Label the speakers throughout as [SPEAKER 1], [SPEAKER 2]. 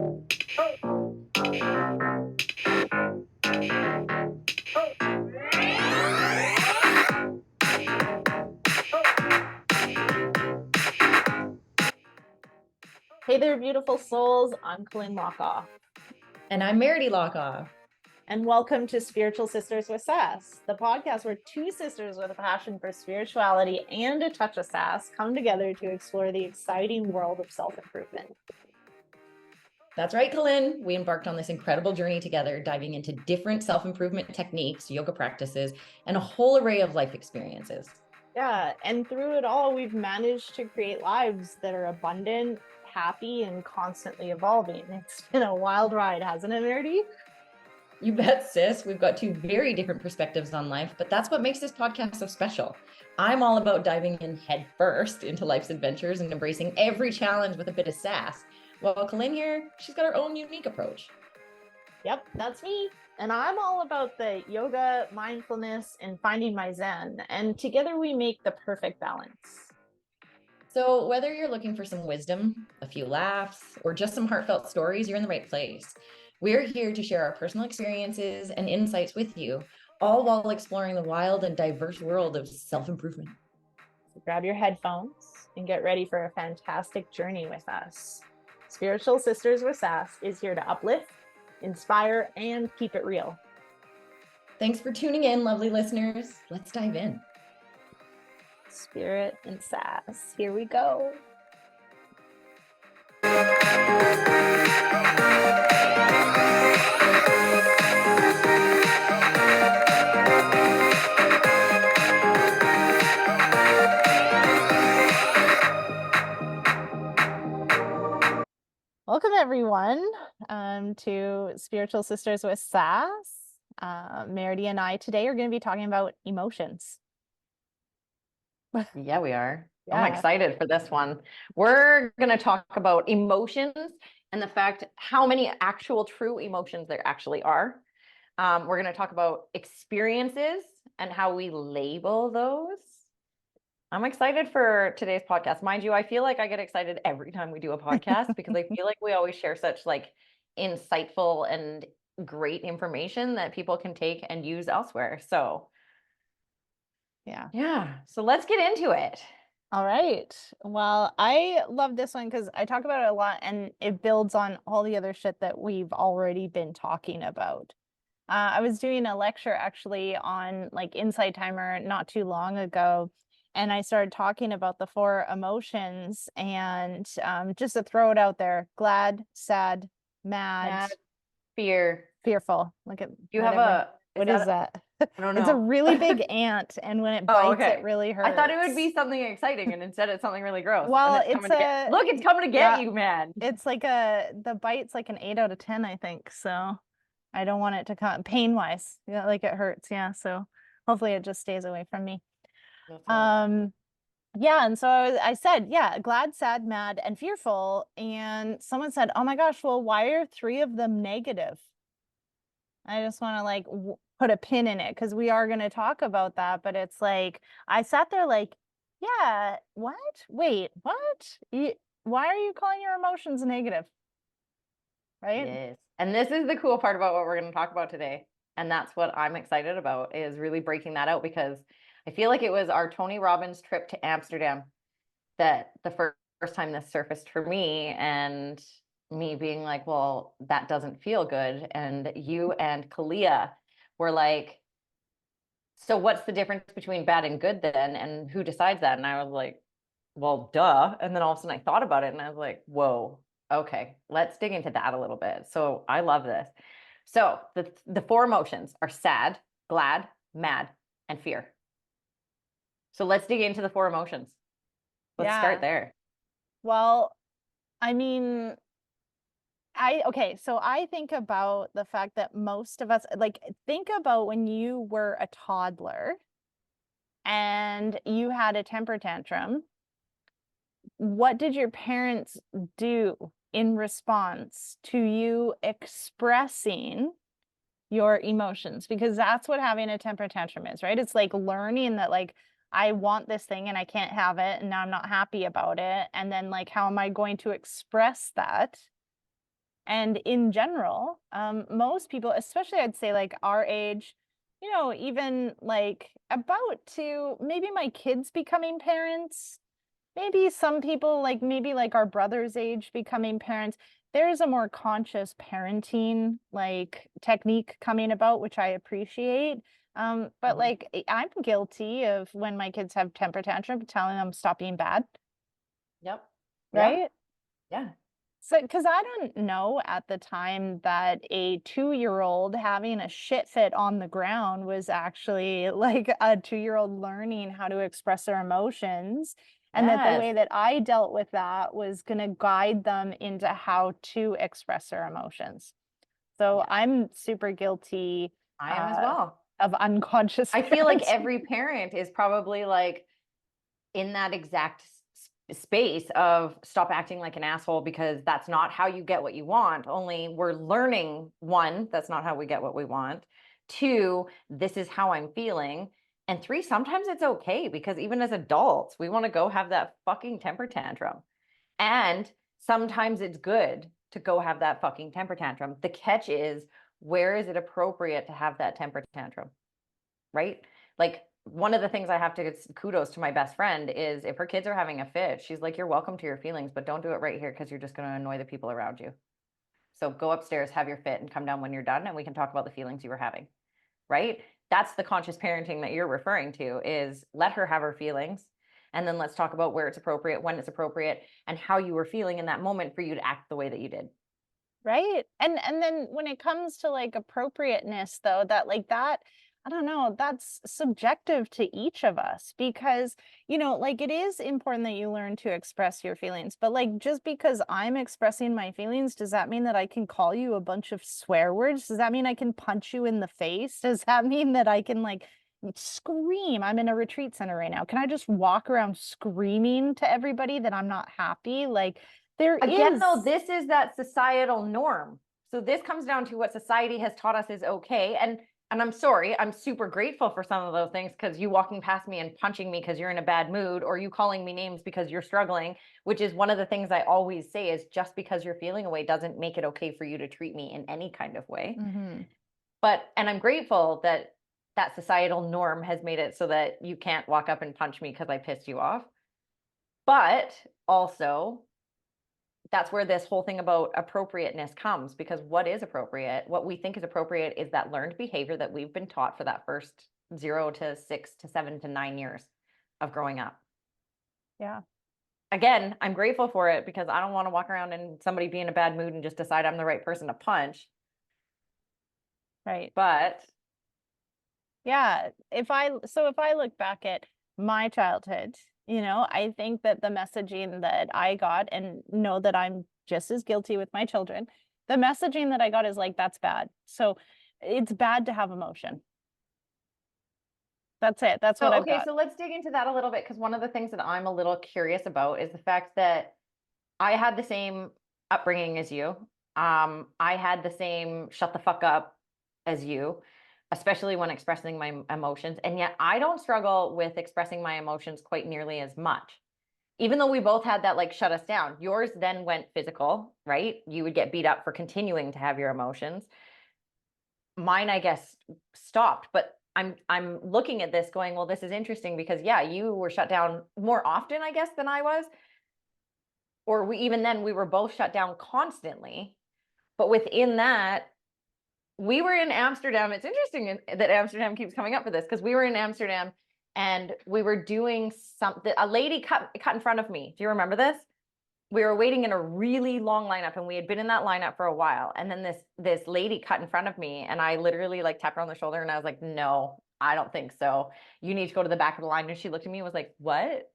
[SPEAKER 1] Hey there, beautiful souls. I'm Colleen Lockoff.
[SPEAKER 2] And I'm Meredy Lockoff.
[SPEAKER 1] And welcome to Spiritual Sisters with Sass, the podcast where two sisters with a passion for spirituality and a touch of sass come together to explore the exciting world of self-improvement.
[SPEAKER 2] That's right, Colleen. We embarked on this incredible journey together, diving into different self-improvement techniques, yoga practices, and a whole array of life experiences.
[SPEAKER 1] Yeah, and through it all, we've managed to create lives that are abundant, happy, and constantly evolving. It's been a wild ride, hasn't it, Meredy?
[SPEAKER 2] You bet, sis. We've got two very different perspectives on life, but that's what makes this podcast so special. I'm all about diving in head first into life's adventures and embracing every challenge with a bit of sass. While Colleen here, she's got her own unique approach.
[SPEAKER 1] Yep, that's me. And I'm all about the yoga, mindfulness, and finding my zen. And together we make the perfect balance.
[SPEAKER 2] So whether you're looking for some wisdom, a few laughs, or just some heartfelt stories, you're in the right place. We're here to share our personal experiences and insights with you, all while exploring the wild and diverse world of self-improvement.
[SPEAKER 1] So grab your headphones and get ready for a fantastic journey with us. Spiritual Sisters with Sass is here to uplift, inspire, and keep it real.
[SPEAKER 2] Thanks for tuning in, lovely listeners. Let's dive in.
[SPEAKER 1] Spirit and sass. Here we go. Welcome, everyone, to Spiritual Sisters with Sass. Meredy and I today are going to be talking about emotions.
[SPEAKER 3] Yeah, we are.
[SPEAKER 1] Yeah.
[SPEAKER 3] I'm excited for this one. We're going to talk about emotions and the fact how many actual true emotions there actually are. We're going to talk about experiences and how we label those. I'm excited for today's podcast. Mind you, I feel like I get excited every time we do a podcast because I feel like we always share such like insightful and great information that people can take and use elsewhere. So yeah. So let's get into it.
[SPEAKER 1] All right. Well, I love this one because I talk about it a lot and it builds on all the other shit that we've already been talking about. I was doing a lecture actually on like Insight Timer not too long ago, and I started talking about the 4 emotions and just to throw it out there, glad, sad, mad,
[SPEAKER 3] fear,
[SPEAKER 1] fearful. Look at
[SPEAKER 3] you have a
[SPEAKER 1] what is that?
[SPEAKER 3] I don't know.
[SPEAKER 1] It's a really big ant, and when it bites, it really hurts.
[SPEAKER 3] I thought it would be something exciting, and instead it's something really gross.
[SPEAKER 1] Well,
[SPEAKER 3] it's coming to get you, man.
[SPEAKER 1] It's like the bite's like an 8 out of 10, I think. So I don't want it to come pain-wise. Yeah, like it hurts. Yeah. So hopefully it just stays away from me. Yeah, and so I said, yeah, glad, sad, mad, and fearful. And someone said, oh my gosh, well, why are 3 of them negative? I just want to like put a pin in it because we are going to talk about that. But it's like, I sat there like, yeah, what? Wait, what? Why are you calling your emotions negative? Right?
[SPEAKER 3] Yes. And this is the cool part about what we're going to talk about today. And that's what I'm excited about, is really breaking that out, because I feel like it was our Tony Robbins trip to Amsterdam that the first time this surfaced for me, and me being like, well, that doesn't feel good. And you and Kalia were like, so what's the difference between bad and good then? And who decides that? And I was like, well, duh. And then all of a sudden I thought about it and I was like, whoa, okay, let's dig into that a little bit. So I love this. So the 4 emotions are sad, glad, mad, and fear. So let's dig into the 4 emotions. Let's start there.
[SPEAKER 1] Well, I mean, so I think about the fact that most of us, like, think about when you were a toddler and you had a temper tantrum. What did your parents do in response to you expressing your emotions? Because that's what having a temper tantrum is, right? It's like learning that, like, I want this thing and I can't have it, and now I'm not happy about it. And then, like, how am I going to express that? And in general, most people, especially I'd say like our age, you know, even like about to maybe my kids becoming parents, maybe some people like maybe like our brother's age becoming parents, there's a more conscious parenting like technique coming about, which I appreciate. But
[SPEAKER 3] Mhm.
[SPEAKER 1] like I'm guilty of when my kids have temper tantrum, telling them stop being bad,
[SPEAKER 3] Yep. Yeah.
[SPEAKER 1] right?
[SPEAKER 3] Yeah.
[SPEAKER 1] So, because I don't know at the time that a 2-year-old having a shit fit on the ground was actually like a 2-year-old learning how to express their emotions. And that the
[SPEAKER 3] Yes.
[SPEAKER 1] way that I dealt with that was going to guide them into how to express their emotions. So
[SPEAKER 3] Yes.
[SPEAKER 1] I'm super guilty
[SPEAKER 3] I am as
[SPEAKER 1] uh,
[SPEAKER 3] well.
[SPEAKER 1] of unconscious
[SPEAKER 3] I feel like
[SPEAKER 1] parenting.
[SPEAKER 3] every parent is probably like in that exact space of stop acting like an asshole because that's not how you get what you want. Only we're learning, one, that's not how we get what we want. Two, this is how I'm feeling. And three, sometimes it's okay because even as adults, we want to go have that fucking temper tantrum. And sometimes it's good to go have that fucking temper tantrum. The catch is, where is it appropriate to have that temper tantrum? Right? Like, one of the things I have to kudos to my best friend is if her kids are having a fit, she's like, you're welcome to your feelings, but don't do it right here because you're just going to annoy the people around you. So go upstairs, have your fit, and come down when you're done, and we can talk about the feelings you were having. Right? That's the conscious parenting that you're referring to, is let her have her feelings. And then let's talk about where it's appropriate, when it's appropriate, and how you were feeling in that moment for you to act the way that you did.
[SPEAKER 1] Right. And then when it comes to like appropriateness though, that like that, I don't know, that's subjective to each of us because, you know, like it is important that you learn to express your feelings, but like just because I'm expressing my feelings, does that mean that I can call you a bunch of swear words? Does that mean I can punch you in the face? Does that mean that I can like scream? I'm in a retreat center right now. Can I just walk around screaming to everybody that I'm not happy? Like there
[SPEAKER 3] Again,
[SPEAKER 1] is.
[SPEAKER 3] though, this is that societal norm. So this comes down to what society has taught us is okay. And I'm sorry, I'm super grateful for some of those things, because you walking past me and punching me because you're in a bad mood, or you calling me names because you're struggling, which is one of the things I always say is just because you're feeling a way doesn't make it okay for you to treat me in any kind of way.
[SPEAKER 1] Mhm.
[SPEAKER 3] But, and I'm grateful that that societal norm has made it so that you can't walk up and punch me because I pissed you off. But also, that's where this whole thing about appropriateness comes, because what is appropriate, what we think is appropriate, is that learned behavior that we've been taught for that first 0 to 6 to 7 to 9 years of growing up.
[SPEAKER 1] Yeah.
[SPEAKER 3] Again, I'm grateful for it because I don't want to walk around and somebody be in a bad mood and just decide I'm the right person to punch.
[SPEAKER 1] Right.
[SPEAKER 3] But
[SPEAKER 1] Yeah. If I look back at my childhood, you know, I think that the messaging that I got, and know that I'm just as guilty with my children, the messaging that I got is like, that's bad. So it's bad to have emotion. That's it. That's what
[SPEAKER 3] so,
[SPEAKER 1] I've
[SPEAKER 3] okay,
[SPEAKER 1] got.
[SPEAKER 3] so let's dig into that a little bit, because one of the things that I'm a little curious about is the fact that I had the same upbringing as you. I had the same shut the fuck up as you, especially when expressing my emotions. And yet I don't struggle with expressing my emotions quite nearly as much. Even though we both had that like shut us down. Yours then went physical, right? You would get beat up for continuing to have your emotions. Mine, I guess, stopped, but I'm looking at this going, well, this is interesting because yeah, you were shut down more often, I guess, than I was, or we, even then we were both shut down constantly. But within that, we were in Amsterdam. It's interesting that Amsterdam keeps coming up for this, because we were in Amsterdam and we were doing something. A lady cut in front of me. Do you remember this? We were waiting in a really long lineup, and we had been in that lineup for a while. And then this lady cut in front of me, and I literally like tapped her on the shoulder and I was like, no, I don't think so. You need to go to the back of the line. And she looked at me and was like, what?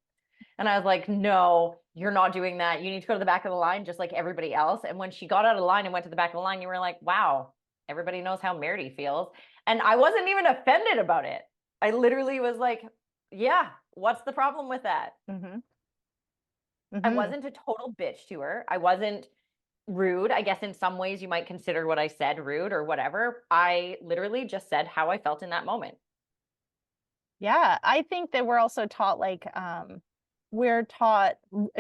[SPEAKER 3] And I was like, no, you're not doing that. You need to go to the back of the line just like everybody else. And when she got out of the line and went to the back of the line, you were like, wow, everybody knows how Meredy feels. And I wasn't even offended about it. I literally was like, yeah, what's the problem with that?
[SPEAKER 1] Mm-hmm.
[SPEAKER 3] I
[SPEAKER 1] Mm-hmm.
[SPEAKER 3] wasn't a total bitch to her. I wasn't rude. I guess in some ways you might consider what I said rude or whatever. I literally just said how I felt in that moment.
[SPEAKER 1] Yeah. I think that we're also taught we're taught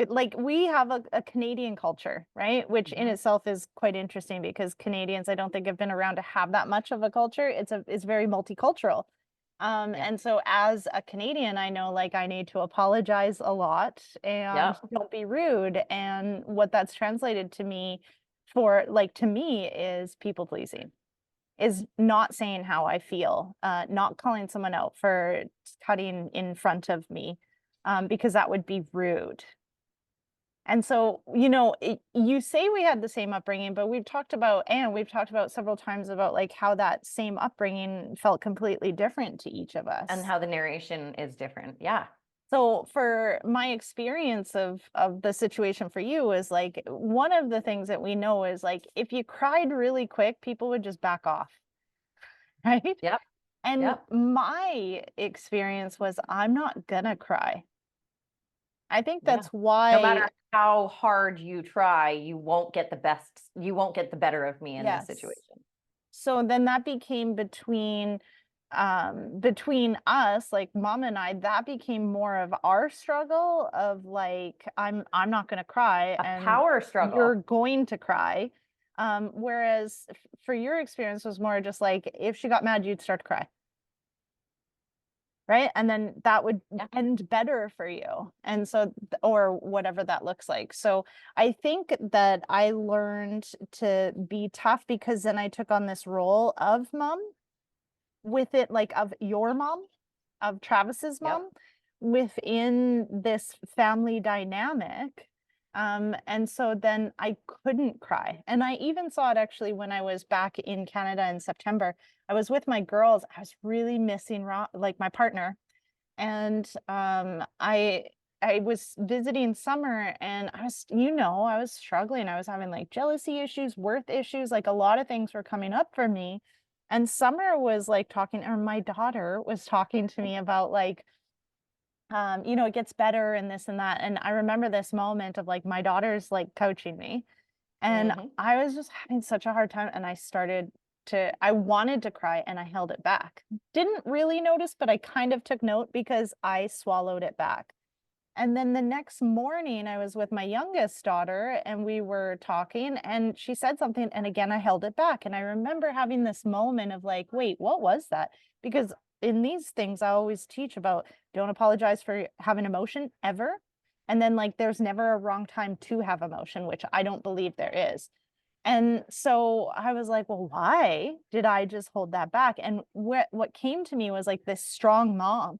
[SPEAKER 1] like we have a Canadian culture, right? Which in itself is quite interesting because Canadians, I don't think have been around to have that much of a culture. It's very multicultural.
[SPEAKER 3] Yeah.
[SPEAKER 1] And so as a Canadian, I know like I need to apologize a lot and
[SPEAKER 3] Yep.
[SPEAKER 1] don't be rude. And what that's translated to me for like to me is people pleasing, is not saying how I feel, not calling someone out for cutting in front of me, because that would be rude. And so, you say we had the same upbringing, but we've talked about several times about like how that same upbringing felt completely different to each of
[SPEAKER 3] And
[SPEAKER 1] us.
[SPEAKER 3] how the narration is different. Yeah.
[SPEAKER 1] So for my experience of the situation for you is like one of the things that we know is like if you cried really quick, people would just back off, right?
[SPEAKER 3] Yep.
[SPEAKER 1] And
[SPEAKER 3] Yep.
[SPEAKER 1] my experience was I'm not gonna cry. I think
[SPEAKER 3] Yeah.
[SPEAKER 1] that's
[SPEAKER 3] No matter
[SPEAKER 1] why,
[SPEAKER 3] how hard you try, you won't get the better of me in this
[SPEAKER 1] yes.
[SPEAKER 3] situation.
[SPEAKER 1] So then that became between us, like mom and I, that became more of our struggle of like I'm not gonna cry
[SPEAKER 3] A
[SPEAKER 1] and
[SPEAKER 3] power
[SPEAKER 1] you're
[SPEAKER 3] struggle.
[SPEAKER 1] going to cry. Whereas for your experience was more just like if she got mad, you'd start to cry. Right? And then that would
[SPEAKER 3] Yeah.
[SPEAKER 1] end better for you. And so, or whatever that looks like. So I think that I learned to be tough because then I took on this role of mom with it, like of your mom, of Travis's
[SPEAKER 3] Yep.
[SPEAKER 1] mom within this family dynamic. And so then I couldn't cry. And I even saw it actually when I was back in Canada in September. I was with my girls. I was really missing like my partner. And I was visiting Summer and I was struggling. I was having like jealousy issues, worth issues, like a lot of things were coming up for me. And Summer was like talking, or my daughter was talking to me about like, it gets better and this and that. And I remember this moment of like my daughter's like coaching me. And
[SPEAKER 3] Hmm.
[SPEAKER 1] I was just having such a hard time. And I wanted to cry and I held it back. Didn't really notice, but I kind of took note because I swallowed it back. And then the next morning, I was with my youngest daughter and we were talking, and she said something. And again, I held it back. And I remember having this moment of like, wait, what was that? Because in these things, I always teach about don't apologize for having emotion ever. And then, like, there's never a wrong time to have emotion, which I don't believe there is. And so I was like, well, why did I just hold that back? And what came to me was like this strong mom.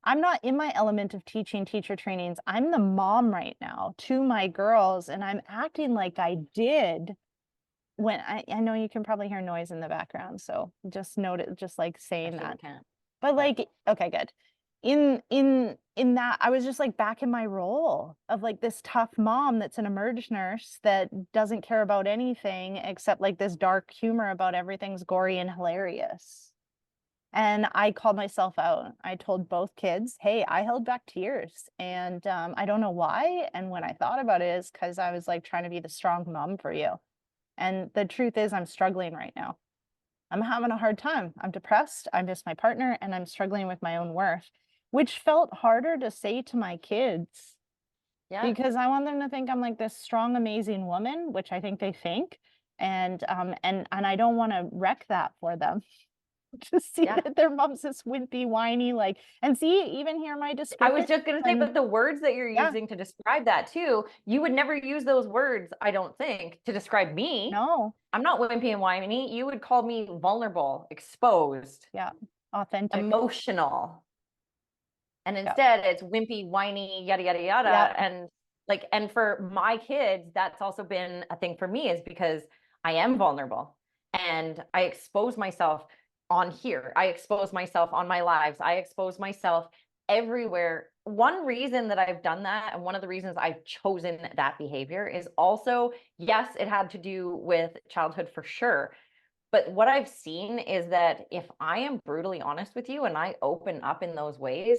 [SPEAKER 1] I'm not in my element of teaching teacher trainings. I'm the mom right now to my girls, and I'm acting like I did when I know you can probably hear noise in the background. So just note it, just like saying
[SPEAKER 3] Actually, we
[SPEAKER 1] that.
[SPEAKER 3] can't.
[SPEAKER 1] But
[SPEAKER 3] But
[SPEAKER 1] like, okay, good. In that, I was just like back in my role of like this tough mom that's an emerge nurse that doesn't care about anything except like this dark humor about everything's gory and hilarious. And I called myself out. I told both kids, hey, I held back tears. And I don't know why. And when I thought about it is because I was like trying to be the strong mom for you. And the truth is, I'm struggling right now. I'm having a hard time. I'm depressed. I miss my partner and I'm struggling with my own worth, which felt harder to say to my kids
[SPEAKER 3] yeah.
[SPEAKER 1] because I want them to think I'm like this strong, amazing woman, which I think they think. And I don't want to wreck that for them. To see
[SPEAKER 3] Yeah.
[SPEAKER 1] that their mom's this wimpy, whiny, like, and see, even hear my
[SPEAKER 3] I was
[SPEAKER 1] descriptor.
[SPEAKER 3] just going to say,
[SPEAKER 1] And
[SPEAKER 3] but the words that you're
[SPEAKER 1] yeah,
[SPEAKER 3] using to describe that too, you would never use those words, I don't think, to describe me.
[SPEAKER 1] no,
[SPEAKER 3] I'm not wimpy and whiny. You would call me vulnerable, exposed,
[SPEAKER 1] yeah, authentic.
[SPEAKER 3] emotional. And
[SPEAKER 1] Yeah,
[SPEAKER 3] instead it's wimpy, whiny, yada, yada,
[SPEAKER 1] yeah,
[SPEAKER 3] yada. And like, and for my kids, that's also been a thing for me is because I am vulnerable and I expose myself on here. I expose myself on my lives. I expose myself everywhere. One reason that I've done that, and one of the reasons I've chosen that behavior is also, yes, it had to do with childhood for sure. But what I've seen is that if I am brutally honest with you and I open up in those ways,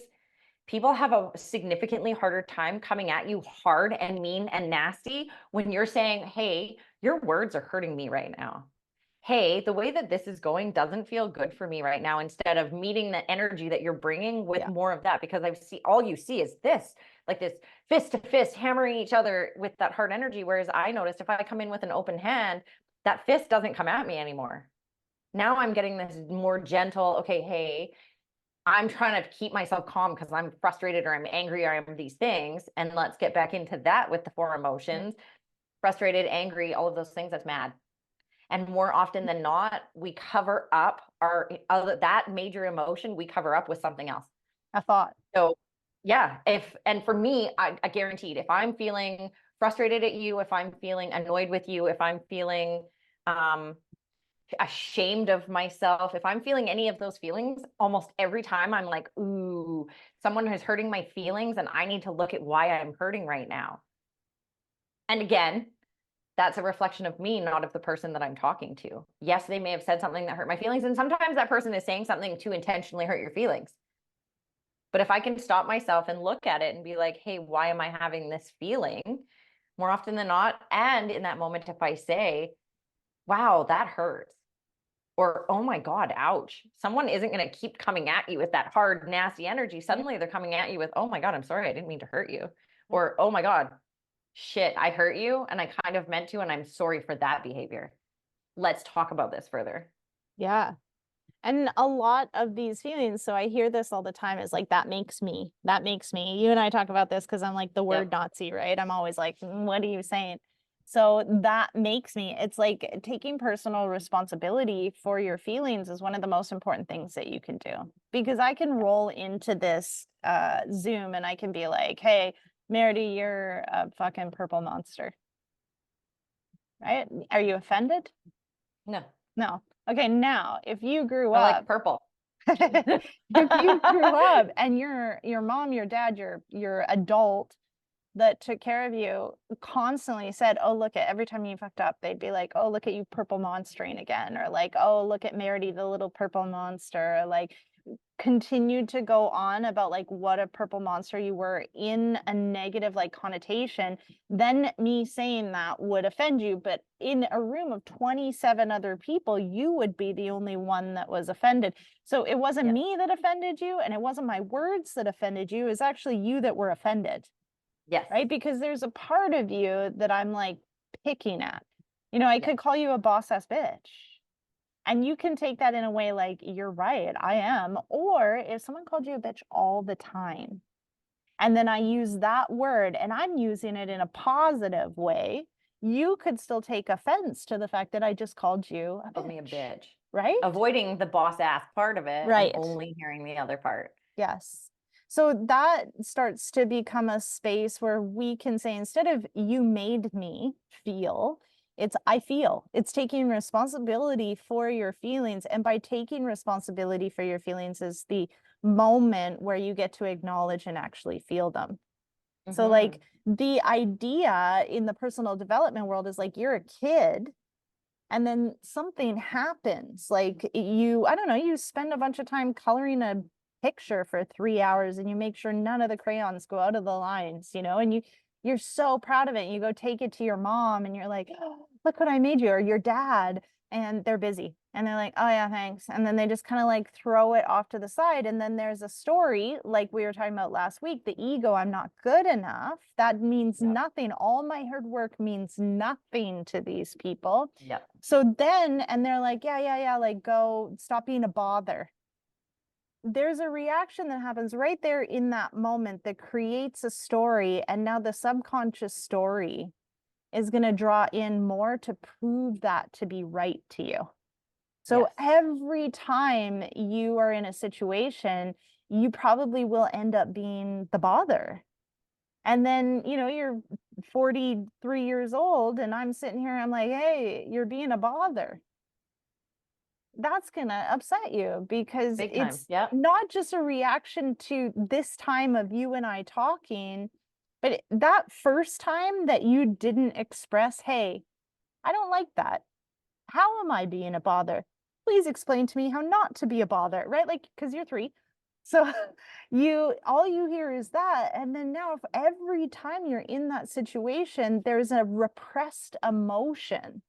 [SPEAKER 3] people have a significantly harder time coming at you hard and mean and nasty when you're saying, hey, your words are hurting me right now. Hey, the way that this is going doesn't feel good for me right now. Instead of meeting the energy that you're bringing with
[SPEAKER 1] yeah,
[SPEAKER 3] more of that, because I see all you see is this. like this fist to fist hammering each other with that hard energy. Whereas I noticed if I come in with an open hand, that fist doesn't come at me anymore. Now I'm getting this more gentle, okay, hey, I'm trying to keep myself calm because I'm frustrated or I'm angry or I'm these things. And let's get back into that with the four emotions: frustrated, angry, all of those things. That's mad. And more often than not, we cover up that major emotion, we cover up with something else.
[SPEAKER 1] A thought.
[SPEAKER 3] So yeah, and for me, I guaranteed, if I'm feeling frustrated at you, if I'm feeling annoyed with you, if I'm feeling ashamed of myself, if I'm feeling any of those feelings, almost every time I'm like, ooh, someone is hurting my feelings and I need to look at why I'm hurting right now. And again, that's a reflection of me, not of the person that I'm talking to. Yes, they may have said something that hurt my feelings, and sometimes that person is saying something to intentionally hurt your feelings. But if I can stop myself and look at it and be like, hey, why am I having this feeling? More often than not, and in that moment, if I say, wow, that hurts, or oh my God, ouch, someone isn't going to keep coming at you with that hard, nasty energy. Suddenly they're coming at you with, oh my God, I'm sorry, I didn't mean to hurt you. Or, oh my God, shit, I hurt you and I kind of meant to, and I'm sorry for that behavior. Let's talk about this further.
[SPEAKER 1] Yeah. And a lot of these feelings, so I hear this all the time, is like, that makes me. You and I talk about this because I'm like the word Nazi, right? I'm always like, what are you saying? So that makes me. It's like taking personal responsibility for your feelings is one of the most important things that you can do. Because I can roll into this Zoom and I can be like, hey, Meredy, you're a fucking purple monster. Right? Are you offended?
[SPEAKER 3] No.
[SPEAKER 1] No. Okay, now, if you grew
[SPEAKER 3] I
[SPEAKER 1] up
[SPEAKER 3] like purple.
[SPEAKER 1] if you grew up and your mom, your dad, your adult that took care of you constantly said, oh, look at every time you fucked up, they'd be like, oh, look at you purple monstering again, or like, oh, look at Meredy, the little purple monster, or like continued to go on about like what a purple monster you were in a negative like connotation, then me saying that would offend you. But in a room of 27 other people, you would be the only one that was offended. So it wasn't me that offended you, and it wasn't my words that offended you. It's actually you that were offended.
[SPEAKER 3] Yes.
[SPEAKER 1] Right? Because there's a part of you that I'm like picking at. You know, I could call you a boss ass bitch. And you can take that in a way like, you're right, I am. Or if someone called you a bitch all the time, and then I use that word and I'm using it in a positive way, you could still take offense to the fact that I just called you a bitch.
[SPEAKER 3] Called me a bitch.
[SPEAKER 1] Right?
[SPEAKER 3] Avoiding the boss ass part of it
[SPEAKER 1] Right.
[SPEAKER 3] and only hearing the other part.
[SPEAKER 1] Yes. So that starts to become a space where we can say, instead of you made me feel, it's I feel. It's taking responsibility for your feelings. And by taking responsibility for your feelings is the moment where you get to acknowledge and actually feel them. So like the idea in the personal development world is like, you're a kid and then something happens. Like you, I don't know, you spend a bunch of time coloring a picture for 3 hours and you make sure none of the crayons go out of the lines, you know, and you're so proud of it. And you go take it to your mom and you're like, oh, look what I made you, or your dad, and they're busy. And they're like, oh yeah, thanks. And then they just kind of like throw it off to the side. And then there's a story like we were talking about last week, the ego, I'm not good enough. That means nothing. All my hard work means nothing to these people.
[SPEAKER 3] Yep.
[SPEAKER 1] So then, and they're like, yeah, like go stop being a bother. There's a reaction that happens right there in that moment that creates a story. And now the subconscious story is going to draw in more to prove that to be right to you. So every time you are in a situation, you probably will end up being the bother. And then, you know, you're 43 years old and I'm sitting here, I'm like, hey, you're being a bother. That's gonna upset you because it's not just a reaction to this time of you and I talking, but that first time that you didn't express, hey, I don't like that. How am I being a bother? Please explain to me how not to be a bother, right? Like, because you're 3. So all you hear is that. And then now, if every time you're in that situation, there's a repressed emotion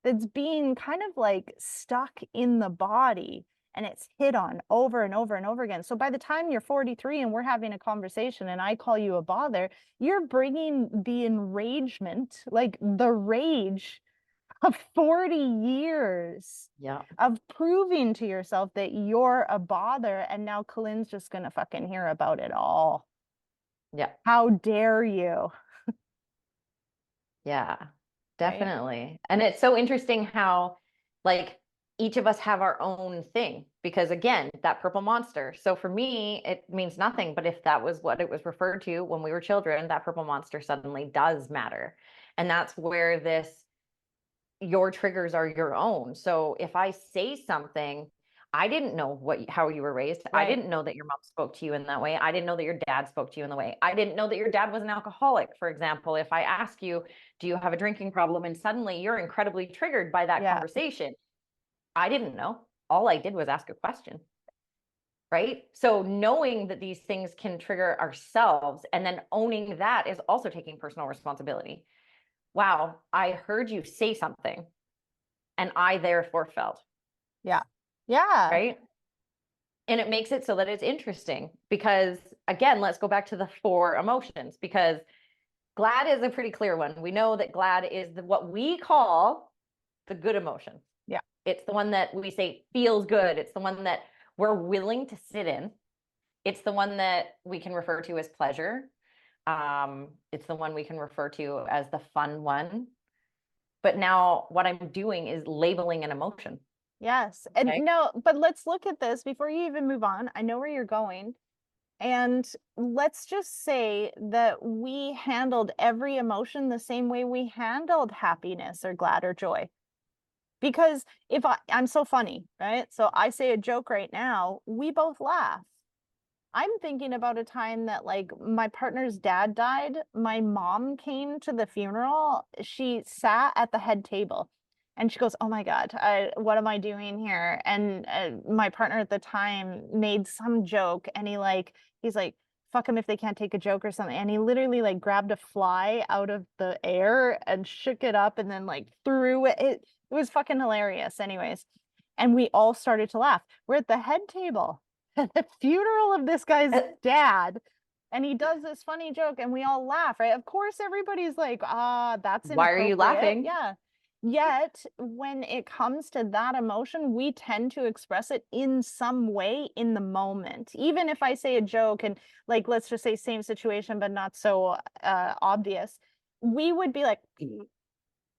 [SPEAKER 1] that's being kind of like stuck in the body. and it's hit on over and over and over again. So by the time you're 43 and we're having a conversation and I call you a bother, you're bringing the enragement, like the rage of 40 years
[SPEAKER 3] Yeah.
[SPEAKER 1] of proving to yourself that you're a bother. And now Colin's just going to fucking hear about it all.
[SPEAKER 3] Yeah.
[SPEAKER 1] How dare you?
[SPEAKER 3] Yeah,
[SPEAKER 1] Right?
[SPEAKER 3] definitely. And it's so interesting how like each of us have our own thing because again, that purple monster. So for me, it means nothing, but if that was what it was referred to when we were children, that purple monster suddenly does matter. And that's where this your triggers are your own. So if I say something, I didn't know how you were raised. I
[SPEAKER 1] Right.
[SPEAKER 3] didn't know that your mom spoke to you in that way. I didn't know that your dad spoke to you in the way. I didn't know that your dad was an alcoholic, for example. If I ask you, do you have a drinking problem? And suddenly you're incredibly triggered by that
[SPEAKER 1] Yeah.
[SPEAKER 3] conversation. I didn't know. All I did was ask a question. Right. So knowing that these things can trigger ourselves and then owning that is also taking personal responsibility. Wow, I heard you say something and I therefore felt,
[SPEAKER 1] Yeah. Yeah.
[SPEAKER 3] right? And it makes it so that it's interesting because, again, let's go back to the 4 emotions because glad is a pretty clear one. We know that glad is what we call the good emotion.
[SPEAKER 1] Yeah.
[SPEAKER 3] It's the one that we say feels good. It's the one that we're willing to sit in. It's the one that we can refer to as pleasure. It's the one we can refer to as the fun one. But now what I'm doing is labeling an emotion.
[SPEAKER 1] Yes. And
[SPEAKER 3] Okay.
[SPEAKER 1] no, but let's look at this before you even move on. I know where you're going. And let's just say that we handled every emotion the same way we handled happiness or glad or joy. Because if I'm so funny, right? So I say a joke right now, we both laugh. I'm thinking about a time that like my partner's dad died. My mom came to the funeral. She sat at the head table and she goes, "Oh my God, what am I doing here?" And my partner at the time made some joke and he's like, "Fuck them if they can't take a joke or something." And he literally like grabbed a fly out of the air and shook it up and then like threw it. It was fucking hilarious, anyways. And we all started to laugh. We're at the head table at the funeral of this guy's dad, and he does this funny joke and we all laugh, right? Of course everybody's like, ah, that's
[SPEAKER 3] Why are you
[SPEAKER 1] inappropriate.
[SPEAKER 3] laughing?
[SPEAKER 1] Yeah. Yet when it comes to that emotion, we tend to express it in some way in the moment. Even if I say a joke and like let's just say same situation but not so obvious, we would be like,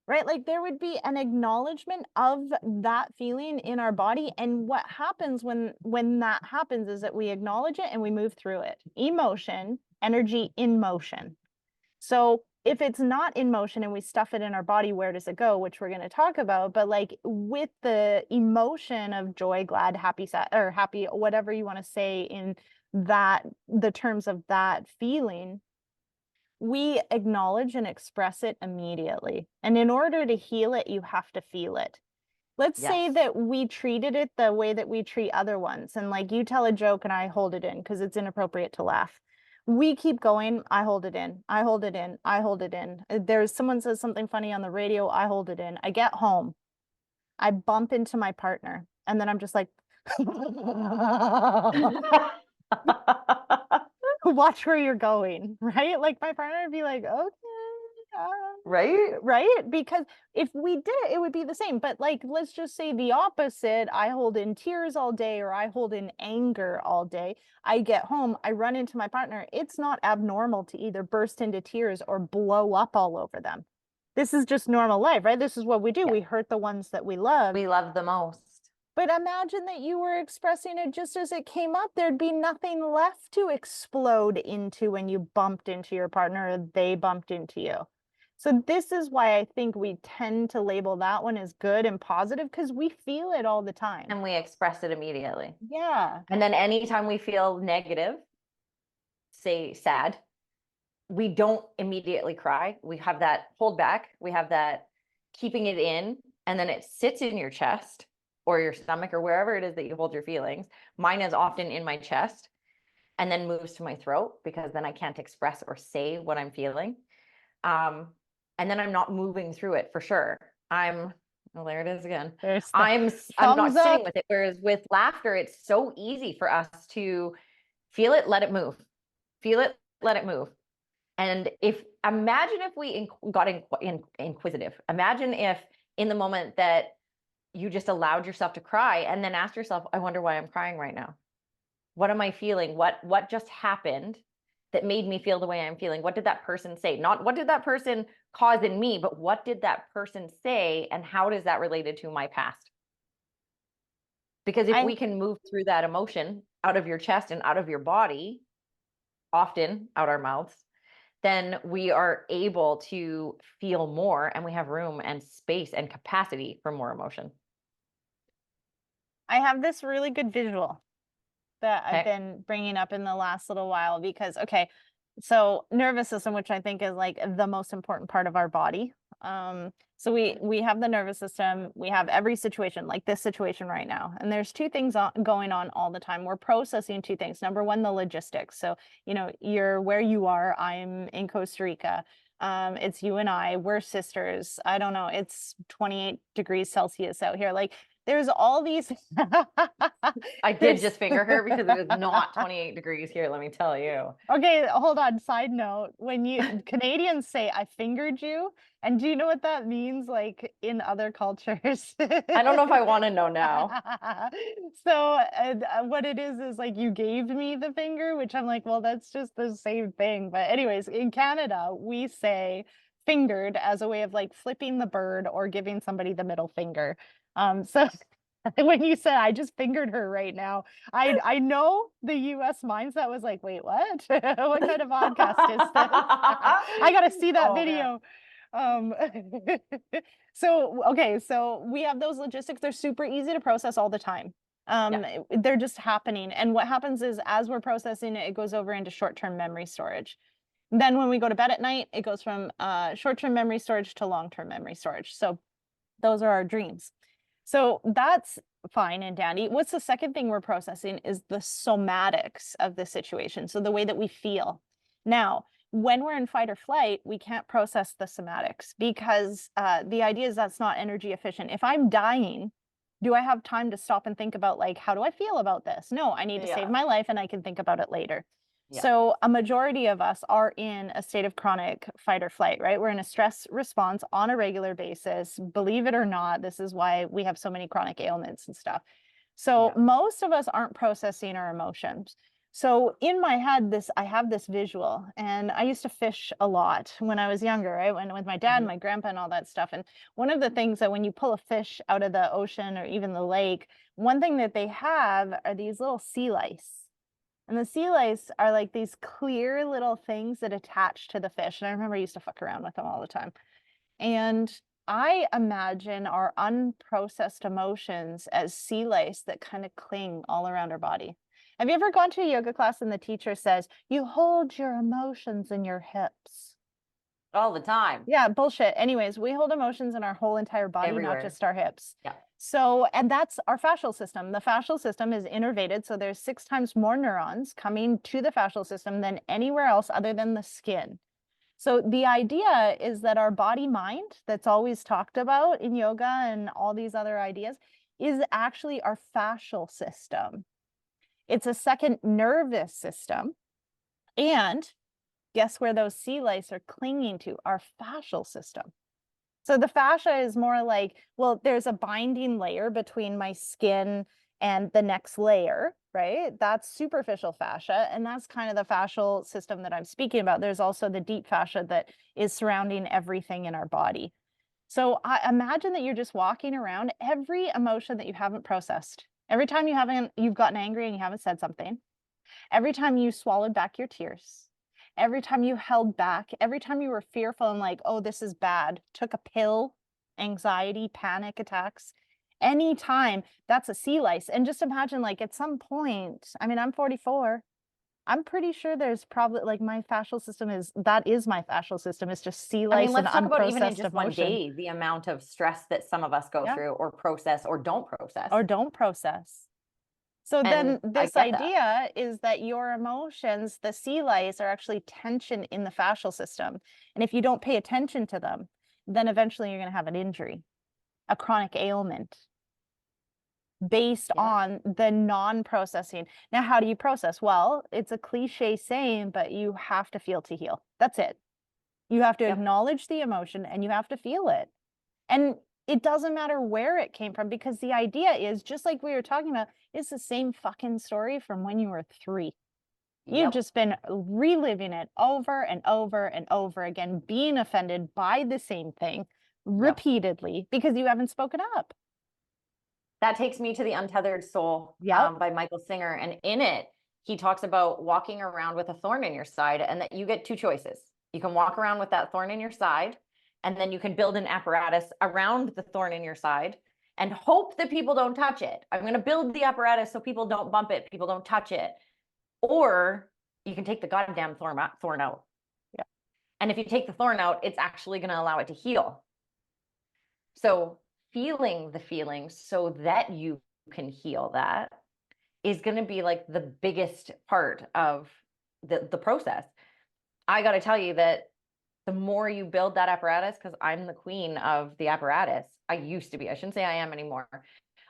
[SPEAKER 1] right? Like there would be an acknowledgement of that feeling in our body. And what happens when that happens is that we acknowledge it and we move through it. Emotion, energy in motion. So if it's not in motion and we stuff it in our body, where does it go? Which we're going to talk about. But like with the emotion of joy, glad, happy, sad, or happy, whatever you want to say in that, the terms of that feeling, we acknowledge and express it immediately. And in order to heal it, you have to feel it. Let's say
[SPEAKER 3] Yes.
[SPEAKER 1] that we treated it the way that we treat other ones. And like you tell a joke and I hold it in because it's inappropriate to laugh. We keep going. I hold it in. I hold it in. I hold it in. There's someone says something funny on the radio. I hold it in. I get home. I bump into my partner. And then I'm just like, watch where you're going, right? Like my partner would be like, okay,
[SPEAKER 3] Right?
[SPEAKER 1] right? Because if we did it, it would be the same. But like, let's just say the opposite. I hold in tears all day, or I hold in anger all day. I get home, I run into my partner. It's not abnormal to either burst into tears or blow up all over them. This is just normal life, right? This is what we do.
[SPEAKER 3] Yeah.
[SPEAKER 1] We hurt the ones that we love.
[SPEAKER 3] We love the most.
[SPEAKER 1] But imagine that you were expressing it just as it came up. There'd be nothing left to explode into when you bumped into your partner or they bumped into you. So this is why I think we tend to label that one as good and positive because we feel it all the time.
[SPEAKER 3] And we express it immediately.
[SPEAKER 1] Yeah.
[SPEAKER 3] And then anytime we feel negative, say sad, we don't immediately cry. We have that hold back. We have that keeping it in, and then it sits in your chest or your stomach or wherever it is that you hold your feelings. Mine is often in my chest and then moves to my throat because then I can't express or say what I'm feeling. And then I'm not moving through it for sure. I'm Well, there it is again.
[SPEAKER 1] There's the
[SPEAKER 3] I'm not
[SPEAKER 1] thumbs
[SPEAKER 3] sitting
[SPEAKER 1] up.
[SPEAKER 3] with it. Whereas with laughter, it's so easy for us to feel it, let it move. Feel it, let it move. And imagine if we got inquisitive. Imagine if in the moment that you just allowed yourself to cry and then asked yourself, I wonder why I'm crying right now. What am I feeling? What just happened that made me feel the way I'm feeling? What did that person say? Not what did that person cause in me, but what did that person say and how does that related to my past? Because if
[SPEAKER 1] I
[SPEAKER 3] we can move through that emotion out of your chest and out of your body, often out our mouths, then we are able to feel more and we have room and space and capacity for more emotion.
[SPEAKER 1] I have this really good visual that I've
[SPEAKER 3] Okay.
[SPEAKER 1] been bringing up in the last little while because, okay, so nervous system, which I think is like the most important part of our body. So we have the nervous system, we have every situation, like this situation right now, and there's two things going on all the time. We're processing two things. Number one, the logistics. So you're where you are. I'm in Costa Rica. It's you and I. We're sisters. I don't know. It's 28 degrees Celsius out here. Like there's all these
[SPEAKER 3] I did
[SPEAKER 1] there's
[SPEAKER 3] just finger her because it was not 28 degrees here, let me tell you.
[SPEAKER 1] Okay, hold on. Side note, when you Canadians say I fingered you, and do you know what that means like in other cultures?
[SPEAKER 3] I don't know if I want to know now.
[SPEAKER 1] So what it is like you gave me the finger, which I'm like, well, that's just the same thing. But anyways, in Canada, we say fingered as a way of like flipping the bird or giving somebody the middle finger. So when you said I just fingered her right now, I know the US mindset was like, wait, what? What kind of podcast is this? I gotta see that
[SPEAKER 3] Oh man.
[SPEAKER 1] video. Um, so okay, so we have those logistics. They're super easy to process all the time.
[SPEAKER 3] Yeah.
[SPEAKER 1] They're just happening. And what happens is as we're processing it, it goes over into short-term memory storage. Then when we go to bed at night, it goes from short-term memory storage to long-term memory storage. So those are our dreams. So that's fine and dandy. What's the second thing we're processing is the somatics of the situation. So the way that we feel. Now, when we're in fight or flight, we can't process the somatics because the idea is that's not energy efficient. If I'm dying, do I have time to stop and think about like, how do I feel about this? No, I need to save
[SPEAKER 3] Yeah.
[SPEAKER 1] my life and I can think about it later.
[SPEAKER 3] Yeah.
[SPEAKER 1] So a majority of us are in a state of chronic fight or flight, right? We're in a stress response on a regular basis. Believe it or not, this is why we have so many chronic ailments and stuff. So
[SPEAKER 3] Yeah.
[SPEAKER 1] most of us aren't processing our emotions. So in my head, I have this visual, and I used to fish a lot when I was younger, right? When with my dad, and my grandpa, and all that stuff. And one of the things that when you pull a fish out of the ocean or even the lake, one thing that they have are these little sea lice. And the sea lice are like these clear little things that attach to the fish. And I remember I used to fuck around with them all the time. And I imagine our unprocessed emotions as sea lice that kind of cling all around our body. Have you ever gone to a yoga class and the teacher says, you hold your emotions in your hips?
[SPEAKER 3] All the time.
[SPEAKER 1] Yeah, bullshit. Anyways, we hold emotions in our whole entire body, not
[SPEAKER 3] Everywhere.
[SPEAKER 1] just our hips.
[SPEAKER 3] Yeah.
[SPEAKER 1] So, and that's our fascial system. The fascial system is innervated. So there's 6 times more neurons coming to the fascial system than anywhere else other than the skin. So the idea is that our body mind that's always talked about in yoga and all these other ideas is actually our fascial system. It's a second nervous system. And guess where those sea lice are clinging to? Our fascial system. So the fascia is more like, well, there's a binding layer between my skin and the next layer, right? That's superficial fascia. And that's kind of the fascial system that I'm speaking about. There's also the deep fascia that is surrounding everything in our body. So I imagine that you're just walking around every emotion that you haven't processed. Every time you've gotten angry and you haven't said something. Every time you swallowed back your tears, every time you held back, every time you were fearful and like, oh, this is bad, took a pill, anxiety, panic attacks, anytime, that's a sea lice. And just imagine like at some point, I mean, I'm 44. I'm pretty sure there's probably like my fascial system that is my fascial system. It's just sea
[SPEAKER 3] I mean,
[SPEAKER 1] lice and
[SPEAKER 3] let's talk about even in
[SPEAKER 1] unprocessed
[SPEAKER 3] just one
[SPEAKER 1] emotion.
[SPEAKER 3] day, the amount of stress that some of us go
[SPEAKER 1] Yeah.
[SPEAKER 3] through or process or don't process.
[SPEAKER 1] Or don't process. So then
[SPEAKER 3] And I
[SPEAKER 1] this
[SPEAKER 3] get that.
[SPEAKER 1] idea is that your emotions, the sea lice, are actually tension in the fascial system. And if you don't pay attention to them, then eventually you're going to have an injury. a chronic ailment based
[SPEAKER 3] Yeah.
[SPEAKER 1] on the non-processing. Now, how do you process? Well, it's a cliche saying, but you have to feel to heal. That's it. You have to
[SPEAKER 3] Yep.
[SPEAKER 1] acknowledge the emotion and you have to feel it. And it doesn't matter where it came from, because the idea is, just like we were talking about, it's the same fucking story from when you were 3. You've
[SPEAKER 3] Yep.
[SPEAKER 1] just been reliving it over and over and over again, being offended by the same thing
[SPEAKER 3] Yep.
[SPEAKER 1] repeatedly because you haven't spoken up.
[SPEAKER 3] That takes me to The Untethered Soul
[SPEAKER 1] Yep.
[SPEAKER 3] by Michael Singer. And in it, he talks about walking around with a thorn in your side, and that you get 2 choices. You can walk around with that thorn in your side, and then you can build an apparatus around the thorn in your side and hope that people don't touch it. I'm going to build the apparatus so people don't bump it, people don't touch it. Or you can take the goddamn thorn out.
[SPEAKER 1] Yeah.
[SPEAKER 3] And if you take the thorn out, it's actually going to allow it to heal. So feeling the feelings so that you can heal that is going to be like the biggest part of the process. I got to tell you that the more you build that apparatus, because I'm the queen of the apparatus. I used to be. I shouldn't say I am anymore.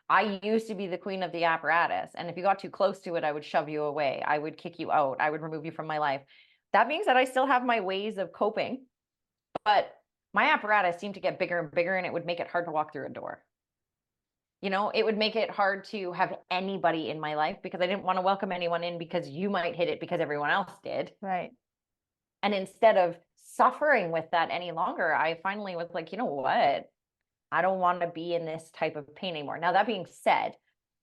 [SPEAKER 3] I used to be the queen of the apparatus. And if you got too close to it, I would shove you away. I would kick you out. I would remove you from my life. That being said, I still have my ways of coping, but my apparatus seemed to get bigger and bigger, and it would make it hard to walk through a door. You know, it would make it hard to have anybody in my life because I didn't want to welcome anyone in because you might hit it because everyone else did.
[SPEAKER 1] Right.
[SPEAKER 3] And instead of suffering with that any longer, I finally was like, you know what? I don't want to be in this type of pain anymore. Now, that being said,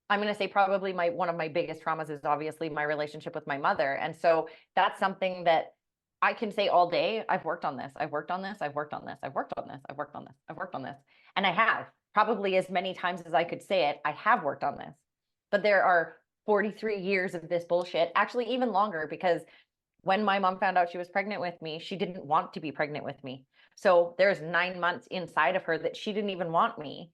[SPEAKER 3] I'm going to say probably one of my biggest traumas is obviously my relationship with my mother. And so that's something that I can say all day, I've worked on this. I've worked on this. I've worked on this. I've worked on this. I've worked on this. I've worked on this. And I have probably as many times as I could say it. I have worked on this, but there are 43 years of this bullshit, actually even longer, because when my mom found out she was pregnant with me, she didn't want to be pregnant with me. So there's 9 months inside of her that she didn't even want me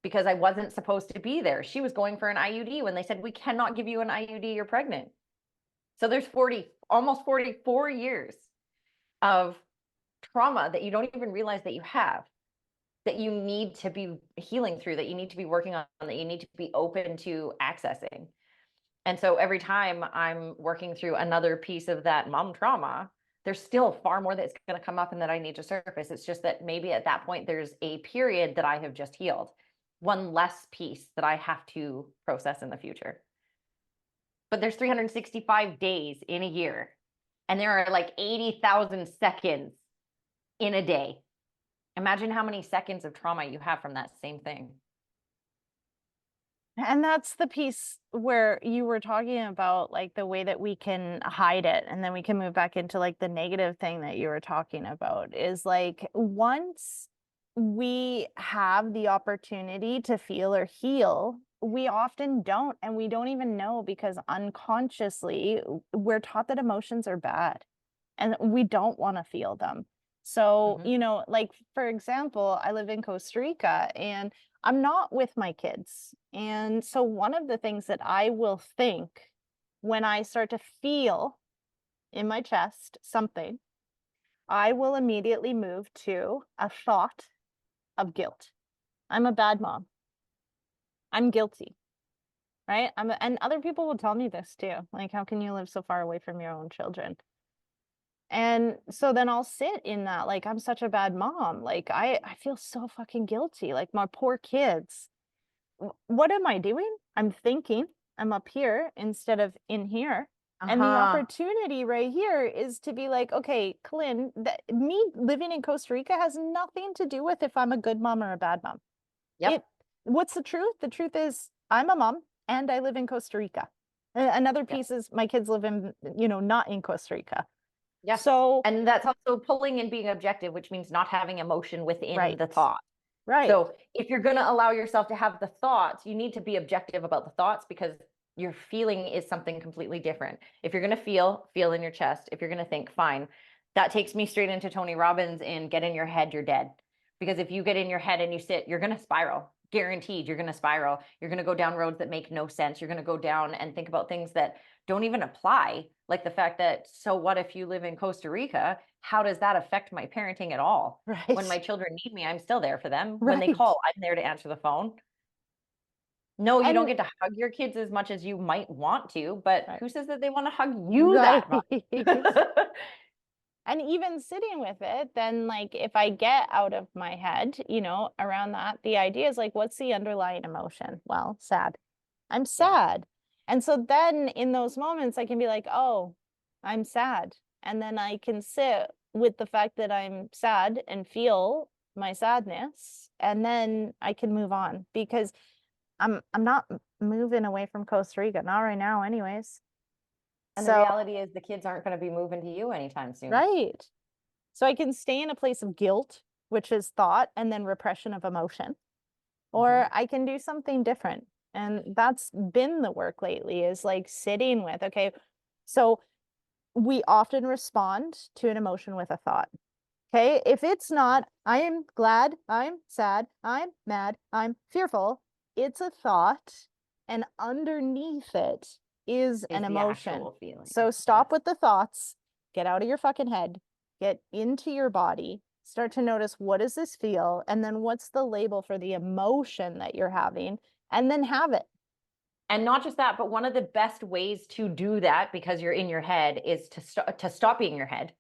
[SPEAKER 3] because I wasn't supposed to be there. She was going for an IUD when they said, we cannot give you an IUD, you're pregnant. So there's almost 44 years of trauma that you don't even realize that you have, that you need to be healing through, that you need to be working on, that you need to be open to accessing. And so every time I'm working through another piece of that mom trauma, there's still far more that's going to come up and that I need to surface. It's just that maybe at that point, there's a period that I have just healed, one less piece that I have to process in the future. But there's 365 days in a year, and there are like 80,000 seconds in a day. Imagine how many seconds of trauma you have from that same thing.
[SPEAKER 1] And that's the piece where you were talking about, like, the way that we can hide it, and then we can move back into like the negative thing that you were talking about, is like, once we have the opportunity to feel or heal, we often don't, and we don't even know, because unconsciously we're taught that emotions are bad and we don't want to feel them. So,
[SPEAKER 3] Mhm.
[SPEAKER 1] like, for example, I live in Costa Rica and I'm not with my kids. And so one of the things that I will think when I start to feel in my chest something, I will immediately move to a thought of guilt. I'm a bad mom. I'm guilty, right? And other people will tell me this too. Like, how can you live so far away from your own children? And so then I'll sit in that, like, I'm such a bad mom. Like, I feel so fucking guilty. Like, my poor kids. What am I doing? I'm thinking. I'm up here instead of in here. And the opportunity right here is to be like, okay, Colin, me living in Costa Rica has nothing to do with if I'm a good mom or a bad mom.
[SPEAKER 3] Yep.
[SPEAKER 1] What's the truth? The truth is I'm a mom and I live in Costa Rica. Another
[SPEAKER 3] Yep.
[SPEAKER 1] piece is my kids live in, not in Costa Rica.
[SPEAKER 3] Yes.
[SPEAKER 1] So,
[SPEAKER 3] And that's also pulling and being objective, which means not having emotion within
[SPEAKER 1] right.
[SPEAKER 3] the thought.
[SPEAKER 1] Right.
[SPEAKER 3] So if you're going to allow yourself to have the thoughts, you need to be objective about the thoughts, because your feeling is something completely different. If you're going to feel in your chest. If you're going to think, fine. That takes me straight into Tony Robbins in get in your head, you're dead. Because if you get in your head and you sit, you're going to spiral. Guaranteed, you're going to spiral. You're going to go down roads that make no sense. You're going to go down and think about things that don't even apply. Like the fact that, so what if you live in Costa Rica? How does that affect my parenting at all? When my
[SPEAKER 1] Right.
[SPEAKER 3] children need me, I'm still there for them. When they
[SPEAKER 1] Right.
[SPEAKER 3] call, I'm there to answer the phone. No, you don't
[SPEAKER 1] And
[SPEAKER 3] get to hug your kids as much as you might want to, but
[SPEAKER 1] right.
[SPEAKER 3] who says that they want to hug you
[SPEAKER 1] Right.
[SPEAKER 3] that much?
[SPEAKER 1] And even sitting with it, then like if I get out of my head, around that, the idea is like, what's the underlying emotion? Well, sad. I'm
[SPEAKER 3] Yeah.
[SPEAKER 1] sad. And so then in those moments, I can be like, oh, I'm sad. And then I can sit with the fact that I'm sad and feel my sadness. And then I can move on because I'm not moving away from Costa Rica, not right now, anyways.
[SPEAKER 3] And the
[SPEAKER 1] So,
[SPEAKER 3] reality is the kids aren't going to be moving to you anytime soon.
[SPEAKER 1] right. So I can stay in a place of guilt, which is thought, and then repression of emotion, or I can do something different. And that's been the work lately is like sitting with, okay, so we often respond to an emotion with a thought. Okay. If it's not, I am glad, I'm sad, I'm mad, I'm fearful, it's a thought. And underneath it is
[SPEAKER 3] Is
[SPEAKER 1] an
[SPEAKER 3] the
[SPEAKER 1] emotion.
[SPEAKER 3] actual feeling.
[SPEAKER 1] So
[SPEAKER 3] Yes.
[SPEAKER 1] stop with the thoughts, get out of your fucking head, get into your body, start to notice what does this feel? And then what's the label for the emotion that you're having? And then have it.
[SPEAKER 3] And not just that, but one of the best ways to do that because you're in your head is to stop being in your head,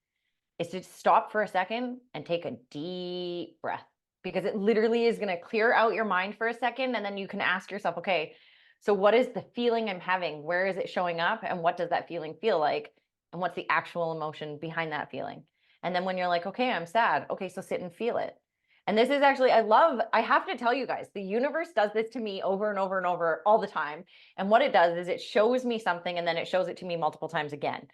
[SPEAKER 3] is to stop for a second and take a deep breath, because it literally is going to clear out your mind for a second. And then you can ask yourself, okay, so what is the feeling I'm having? Where is it showing up? And what does that feeling feel like? And what's the actual emotion behind that feeling? And then when you're like, okay, I'm sad. Okay, so sit and feel it. And this is actually, I have to tell you guys, the universe does this to me over and over and over all the time. And what it does is it shows me something and then it shows it to me multiple times again.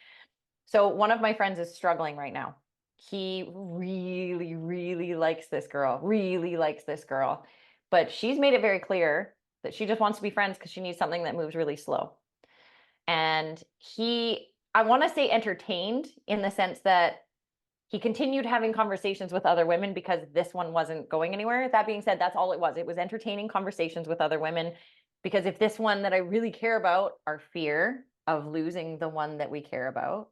[SPEAKER 3] So one of my friends is struggling right now. He really, really likes this girl, really likes this girl, but she's made it very clear that she just wants to be friends because she needs something that moves really slow. And I want to say entertained in the sense that he continued having conversations with other women because this one wasn't going anywhere. That being said, that's all it was. It was entertaining conversations with other women because if this one that I really care about, our fear of losing the one that we care about,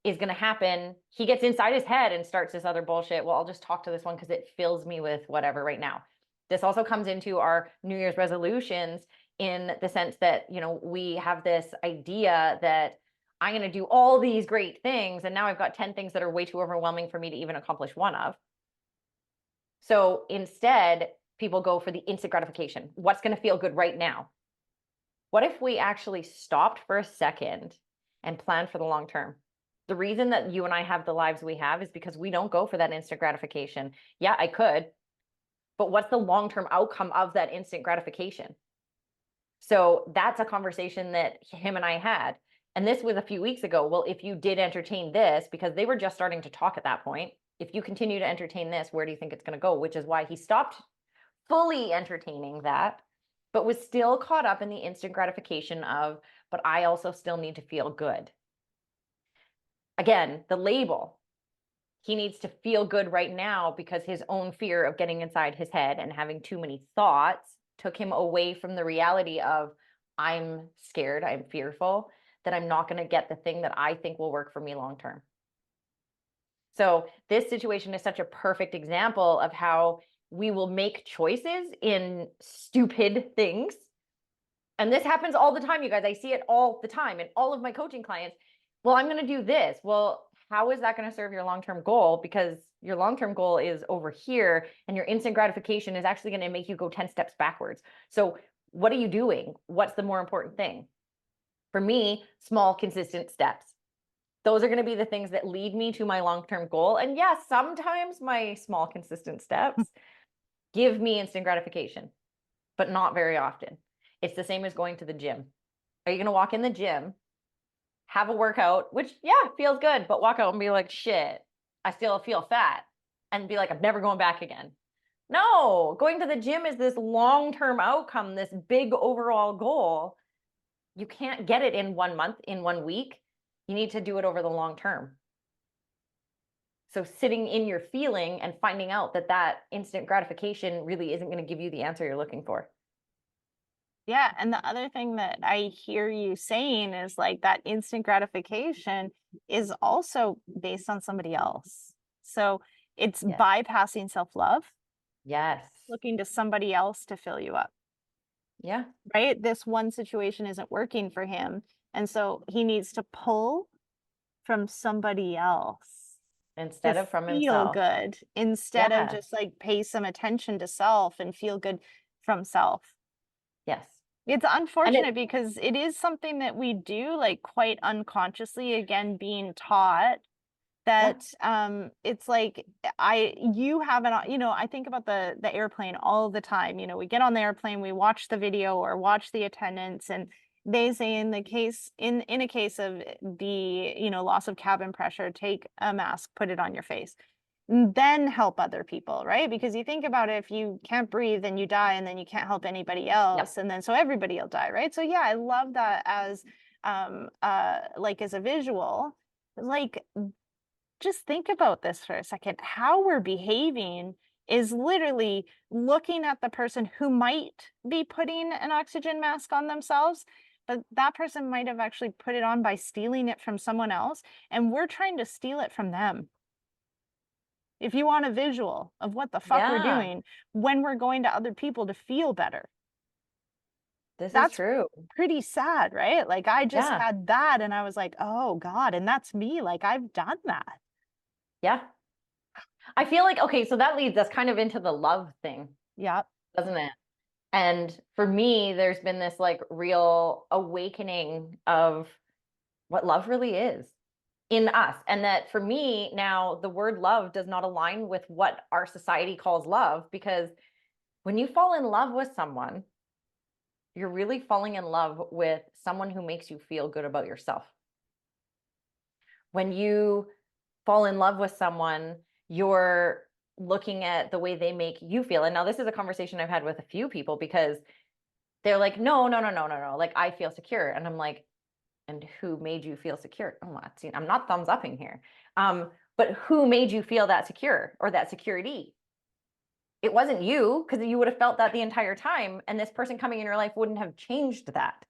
[SPEAKER 3] is going to happen, he gets inside his head and starts this other bullshit. Well, I'll just talk to this one because it fills me with whatever right now. This also comes into our New Year's resolutions in the sense that, we have this idea that I'm going to do all these great things. And now I've got 10 things that are way too overwhelming for me to even accomplish one of. So instead, people go for the instant gratification. What's going to feel good right now? What if we actually stopped for a second and planned for the long term? The reason that you and I have the lives we have is because we don't go for that instant gratification. Yeah, I could, but what's the long-term outcome of that instant gratification? So that's a conversation that him and I had. And this was a few weeks ago. Well, if you did entertain this, because they were just starting to talk at that point, if you continue to entertain this, where do you think it's going to go? Which is why he stopped fully entertaining that, but was still caught up in the instant gratification of, but I also still need to feel good. Again, the label. He needs to feel good right now because his own fear of getting inside his head and having too many thoughts took him away from the reality of, I'm scared, I'm fearful that I'm not going to get the thing that I think will work for me long term. So this situation is such a perfect example of how we will make choices in stupid things. And this happens all the time, you guys. I see it all the time in all of my coaching clients. Well, I'm going to do this. Well, how is that going to serve your long-term goal? Because your long-term goal is over here and your instant gratification is actually going to make you go 10 steps backwards. So what are you doing? What's the more important thing? For me, small, consistent steps. Those are going to be the things that lead me to my long-term goal. And yes, sometimes my small, consistent steps give me instant gratification, but not very often. It's the same as going to the gym. Are you going to walk in the gym, have a workout, which, yeah, feels good, but walk out and be like, shit, I still feel fat, and be like, I'm never going back again? No, going to the gym is this long-term outcome, this big overall goal. You can't get it in 1 month, in 1 week. You need to do it over the long term. So sitting in your feeling and finding out that that instant gratification really isn't going to give you the answer you're looking for.
[SPEAKER 1] Yeah, and the other thing that I hear you saying is like that instant gratification is also based on somebody else. So it's
[SPEAKER 3] Yes.
[SPEAKER 1] bypassing self-love,
[SPEAKER 3] Yes.
[SPEAKER 1] looking to somebody else to fill you up,
[SPEAKER 3] Yeah.
[SPEAKER 1] right? This one situation isn't working for him, and so he needs to pull from somebody else to
[SPEAKER 3] Instead of from
[SPEAKER 1] feel
[SPEAKER 3] himself.
[SPEAKER 1] good instead of
[SPEAKER 3] Yes.
[SPEAKER 1] just like pay some attention to self and feel good from self.
[SPEAKER 3] Yes.
[SPEAKER 1] It's
[SPEAKER 3] And it,
[SPEAKER 1] unfortunate because it is something that we do like quite unconsciously, again, being taught
[SPEAKER 3] yeah.
[SPEAKER 1] that it's like you have an I think about the airplane all the time. We get on the airplane, we watch the video or watch the attendance, and they say in the case in a case of the loss of cabin pressure, take a mask, put it on your face, and then help other people, right? Because you think about it, if you can't breathe, then you die, and then you can't help anybody
[SPEAKER 3] Yep.
[SPEAKER 1] else, and then so everybody will die, right? So yeah, I love that as like as a visual, like just think about this for a second. How we're behaving is literally looking at the person who might be putting an oxygen mask on themselves, but that person might have actually put it on by stealing it from someone else, and we're trying to steal it from them. If you want a visual of what the fuck we're
[SPEAKER 3] Yeah.
[SPEAKER 1] doing when we're going to other people to feel better,
[SPEAKER 3] This is
[SPEAKER 1] that's
[SPEAKER 3] true.
[SPEAKER 1] pretty sad, right? Like I just
[SPEAKER 3] Yeah.
[SPEAKER 1] had that and I was like, oh God, and that's me. Like I've done that.
[SPEAKER 3] Yeah. I feel like, okay, so that leads us kind of into the love thing,
[SPEAKER 1] Yeah.
[SPEAKER 3] doesn't it? And for me, there's been this like real awakening of what love really is in us. And that for me now, the word love does not align with what our society calls love, because when you fall in love with someone, you're really falling in love with someone who makes you feel good about yourself. When you fall in love with someone, you're looking at the way they make you feel. And now this is a conversation I've had with a few people, because they're like, no, no, no, no, no, no. Like I feel secure. And I'm like, and who made you feel secure? Oh, I'm not thumbs upping here. But who made you feel that secure or that security? It wasn't you, because you would have felt that the entire time. And this person coming in your life wouldn't have changed that.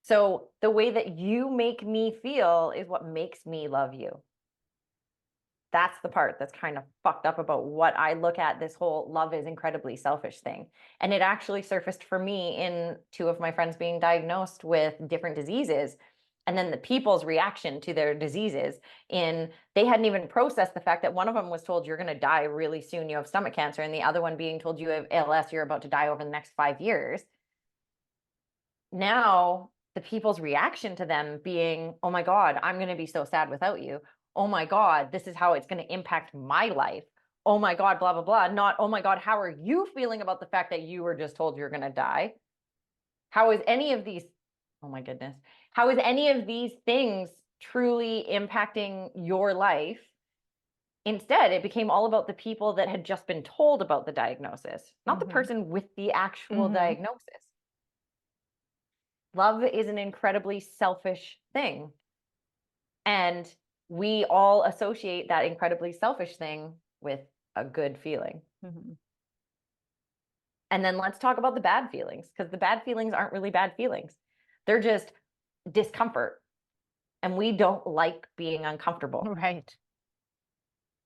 [SPEAKER 3] So the way that you make me feel is what makes me love you. That's the part that's kind of fucked up about what I look at this whole love is incredibly selfish thing. And it actually surfaced for me in two of my friends being diagnosed with different diseases. And then the people's reaction to their diseases, in they hadn't even processed the fact that one of them was told you're going to die really soon, you have stomach cancer, and the other one being told you have ALS, you're about to die over the next 5 years. Now the people's reaction to them being, oh my God, I'm going to be so sad without you. Oh my God, this is how it's going to impact my life. Oh my God, blah, blah, blah. Not, oh my God, how are you feeling about the fact that you were just told you're going to die? How is any of these, oh my goodness, how is any of these things truly impacting your life? Instead, it became all about the people that had just been told about the diagnosis, not the
[SPEAKER 1] Mm-hmm.
[SPEAKER 3] person with the actual
[SPEAKER 1] Mm-hmm.
[SPEAKER 3] diagnosis. Love is an incredibly selfish thing. And we all associate that incredibly selfish thing with a good feeling.
[SPEAKER 1] Mm-hmm.
[SPEAKER 3] And then let's talk about the bad feelings, because the bad feelings aren't really bad feelings. They're just discomfort. And we don't like being uncomfortable.
[SPEAKER 1] Right.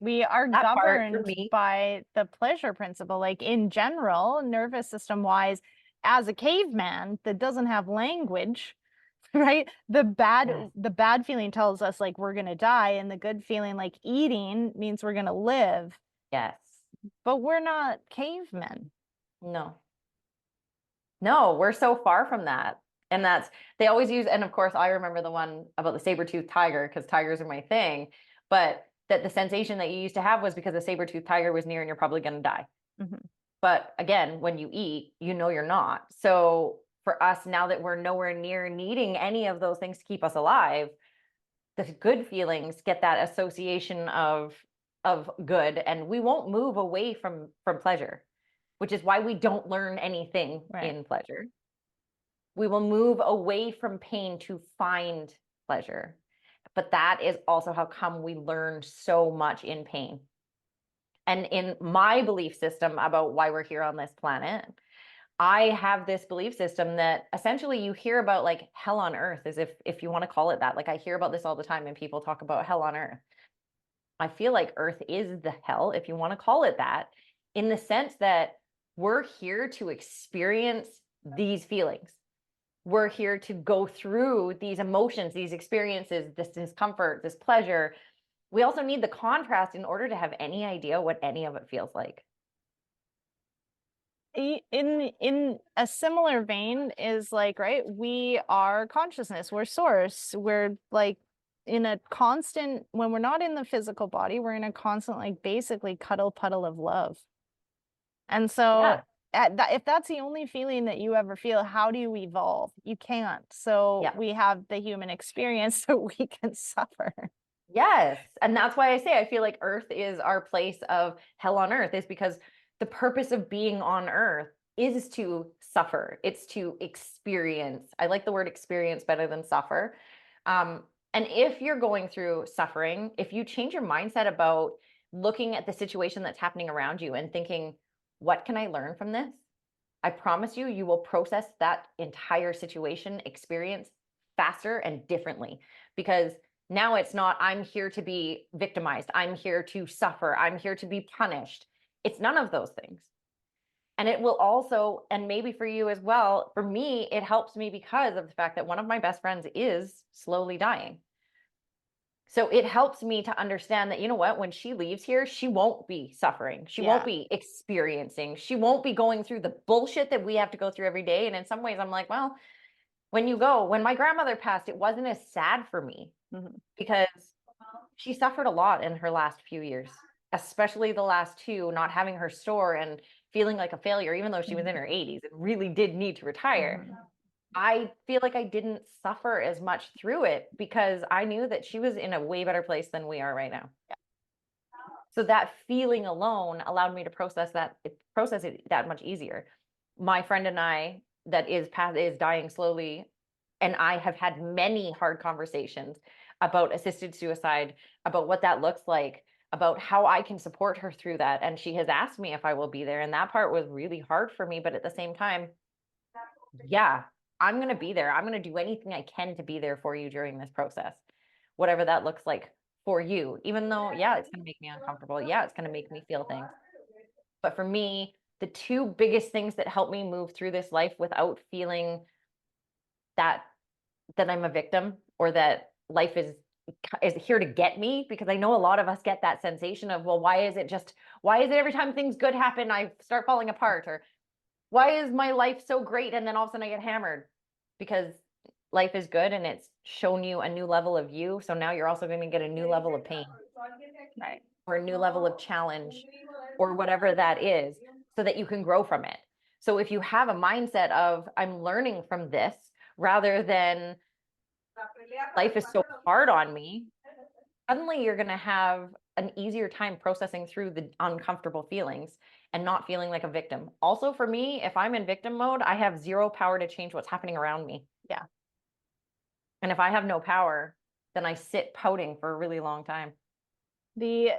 [SPEAKER 1] We are
[SPEAKER 3] That part for
[SPEAKER 1] governed
[SPEAKER 3] me,
[SPEAKER 1] by the pleasure principle. Like in general, nervous system wise, as a caveman that doesn't have language, right?
[SPEAKER 3] yes,
[SPEAKER 1] The bad feeling tells us like we're gonna die, and the good feeling, like eating, means we're gonna live.
[SPEAKER 3] yes,
[SPEAKER 1] But we're not cavemen.
[SPEAKER 3] no, no, we're so far from that. And that's, they always use, and of course, I remember the one about the saber-toothed tiger, because tigers are my thing, but that the sensation that you used to have was because a saber-toothed tiger was near and you're probably going to die.
[SPEAKER 1] Mm-hmm.
[SPEAKER 3] But again, when you eat, you know you're not. So for us, now that we're nowhere near needing any of those things to keep us alive, the good feelings get that association of good, and we won't move away from pleasure, which is why we don't learn anything
[SPEAKER 1] Right.
[SPEAKER 3] in pleasure. We will move away from pain to find pleasure. But that is also how come we learn so much in pain. And in my belief system about why we're here on this planet, I have this belief system that essentially you hear about like hell on earth, as if you want to call it that. Like I hear about this all the time and people talk about hell on earth. I feel like earth is the hell, if you want to call it that, in the sense that we're here to experience these feelings. We're here to go through these emotions, these experiences, this discomfort, this pleasure. We also need the contrast in order to have any idea what any of it feels like.
[SPEAKER 1] In a similar vein is like, right, we are consciousness, we're source, we're like in a constant, when we're not in the physical body, we're in a constant, like basically cuddle puddle of love. And so
[SPEAKER 3] Yeah.
[SPEAKER 1] if that's the only feeling that you ever feel, how do you evolve? You can't. So
[SPEAKER 3] Yeah.
[SPEAKER 1] we have the human experience so we can suffer.
[SPEAKER 3] Yes. And that's why I say I feel like earth is our place of hell on earth, is because the purpose of being on earth is to suffer. It's to experience. I like the word experience better than suffer. And if you're going through suffering, if you change your mindset about looking at the situation that's happening around you and thinking, what can I learn from this? I promise you, you will process that entire situation experience faster and differently, because now it's not, I'm here to be victimized, I'm here to suffer, I'm here to be punished. It's none of those things. And it will also, and maybe for you as well, for me, it helps me because of the fact that one of my best friends is slowly dying. So it helps me to understand that, you know what, when she leaves here, she won't be suffering. She won't be experiencing. She won't be going through the bullshit that we have to go through every day. And in some ways, I'm like, well, when my grandmother passed, it wasn't as sad for me because she suffered a lot in her last few years, especially the last two, not having her store and feeling like a failure, even though she was in her 80s and really did need to retire. I feel like I didn't suffer as much through it because I knew that she was in a way better place than we are right now. So that feeling alone allowed me to process it that much easier. My friend and I, that is dying slowly, and I have had many hard conversations about assisted suicide, about what that looks like, about how I can support her through that. And she has asked me if I will be there. And that part was really hard for me. But at the same time, yeah, I'm going to be there. I'm going to do anything I can to be there for you during this process, whatever that looks like for you, even though, yeah, it's going to make me uncomfortable. Yeah, it's going to make me feel things. But for me, the two biggest things that help me move through this life without feeling that I'm a victim, or that life is here to get me, because I know a lot of us get that sensation of, well, why is it every time things good happen, I start falling apart? Or why is my life so great and then all of a sudden I get hammered? Because life is good and it's shown you a new level of you. So now you're also going to get a new level of pain,
[SPEAKER 1] Right.
[SPEAKER 3] or a new level of challenge, or whatever that is, so that you can grow from it. So if you have a mindset of, I'm learning from this, rather than life is so hard on me, suddenly you're going to have an easier time processing through the uncomfortable feelings and not feeling like a victim. Also, for me, if I'm in victim mode, I have zero power to change what's happening around me.
[SPEAKER 1] Yeah.
[SPEAKER 3] And if I have no power, then I sit pouting for a really long time.
[SPEAKER 1] The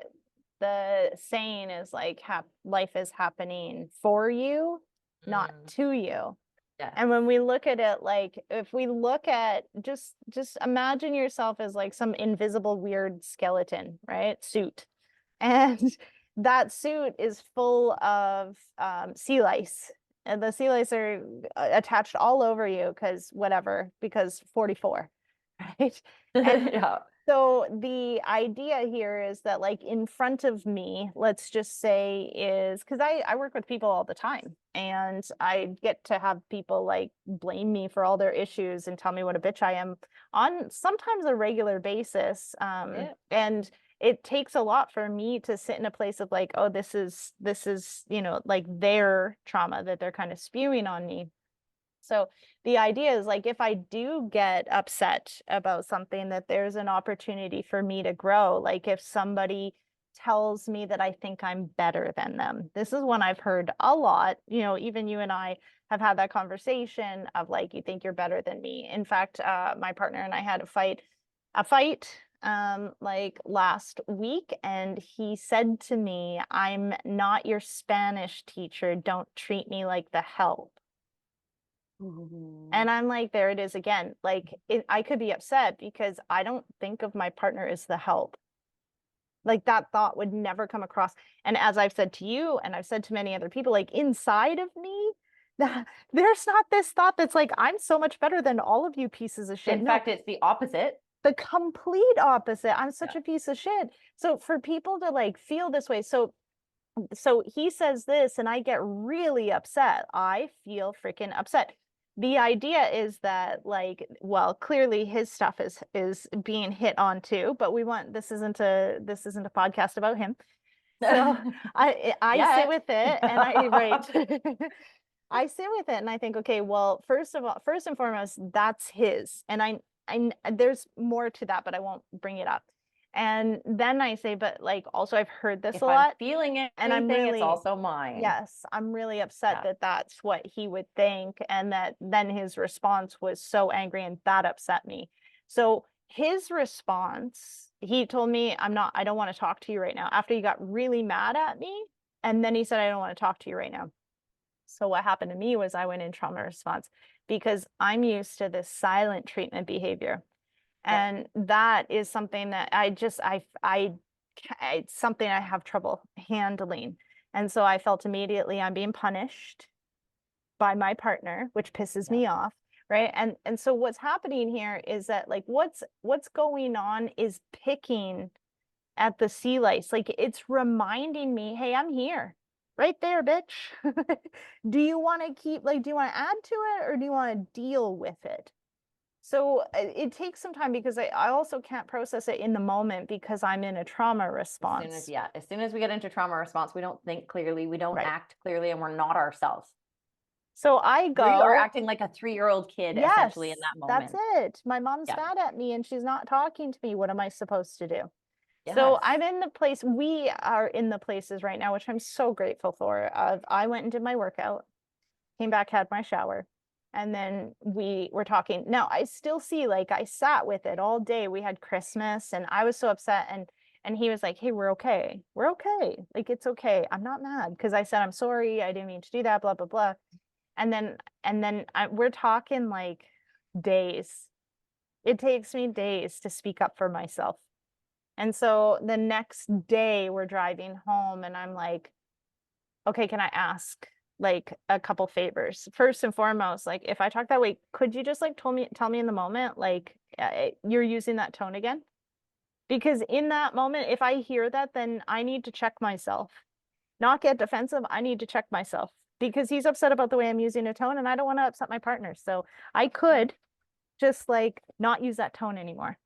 [SPEAKER 1] saying is like, life is happening for you, not to you.
[SPEAKER 3] Yeah.
[SPEAKER 1] And when we look at it, like if we look at just imagine yourself as like some invisible weird skeleton, right? Suit. And that suit is full of sea lice. And the sea lice are attached all over you because 44, right? And
[SPEAKER 3] Yeah.
[SPEAKER 1] so the idea here is that, like, in front of me, let's just say, is because I work with people all the time, and I get to have people like blame me for all their issues and tell me what a bitch I am on sometimes a regular basis.
[SPEAKER 3] Yeah.
[SPEAKER 1] And it takes a lot for me to sit in a place of like, oh, this is, like their trauma that they're kind of spewing on me. So the idea is like, if I do get upset about something, that there's an opportunity for me to grow. Like if somebody tells me that I think I'm better than them. This is one I've heard a lot, even you and I have had that conversation of like, you think you're better than me. In fact, my partner and I had a fight like last week, and he said to me, I'm not your Spanish teacher. Don't treat me like the help. And I'm like, there it is again. Like I could be upset because I don't think of my partner as the help. Like that thought would never come across. And as I've said to you, and I've said to many other people, like inside of me, that there's not this thought that's like, I'm so much better than all of you pieces of shit.
[SPEAKER 3] In
[SPEAKER 1] No,
[SPEAKER 3] fact, it's the opposite.
[SPEAKER 1] the complete opposite. I'm such
[SPEAKER 3] Yeah.
[SPEAKER 1] a piece of shit. So for people to like feel this way, so he says this and I get really upset. I feel freaking upset. The idea is that like, well, clearly his stuff is being hit on too, but we want this isn't a podcast about him. So I sit
[SPEAKER 3] Yet.
[SPEAKER 1] with it and I right. I sit with it and I think, okay, well, first of all, first and foremost, that's his. And there's more to that, but I won't bring it up. And then I say, but like also I've heard this
[SPEAKER 3] If
[SPEAKER 1] a
[SPEAKER 3] I'm
[SPEAKER 1] lot
[SPEAKER 3] feeling
[SPEAKER 1] and I'm
[SPEAKER 3] anything, it's
[SPEAKER 1] really,
[SPEAKER 3] also mine.
[SPEAKER 1] yes, I'm really upset
[SPEAKER 3] Yeah.
[SPEAKER 1] that that's what he would think and that then his response was so angry and that upset me. So his response, he told me, I don't want to talk to you right now after he got really mad at me. And then he said, I don't want to talk to you right now. So what happened to me was I went in trauma response because I'm used to this silent treatment behavior.
[SPEAKER 3] Yeah.
[SPEAKER 1] And that is something that it's something I have trouble handling. And so I felt immediately I'm being punished by my partner, which pisses
[SPEAKER 3] Yeah.
[SPEAKER 1] me off, right? And so what's happening here is that like what's going on is picking at the sea lice. Like it's reminding me, hey, I'm here. Right there, bitch. Do you want to keep like do you want to add to it or do you want to deal with it? So it takes some time because I also can't process it in the moment because I'm in a trauma response.
[SPEAKER 3] As soon as we get into trauma response, we don't think clearly, we don't
[SPEAKER 1] Right.
[SPEAKER 3] act clearly, and we're not ourselves.
[SPEAKER 1] So I
[SPEAKER 3] We are
[SPEAKER 1] go,
[SPEAKER 3] acting like a 3-year-old kid essentially in
[SPEAKER 1] yes,
[SPEAKER 3] that
[SPEAKER 1] that's
[SPEAKER 3] moment.
[SPEAKER 1] it. My mom's
[SPEAKER 3] Yeah.
[SPEAKER 1] mad at me and she's not talking to me. What am I supposed to do? So
[SPEAKER 3] Yes.
[SPEAKER 1] I'm in the place, we are in the places right now, which I'm so grateful for. I went and did my workout, came back, had my shower, and then we were talking. Now I still see like I sat with it all day. We had Christmas and I was so upset and he was like, "Hey, we're okay. We're okay. Like it's okay. I'm not mad." Because I said, "I'm sorry. I didn't mean to do that, blah blah blah." We're talking like days. It takes me days to speak up for myself. And so the next day we're driving home and I'm like, okay, can I ask like a couple favors? First and foremost, like if I talk that way, could you just like tell me in the moment, like you're using that tone again? Because in that moment, if I hear that, then I need to check myself, not get defensive. I need to check myself because he's upset about the way I'm using a tone and I don't want to upset my partner. So I could just like not use that tone anymore.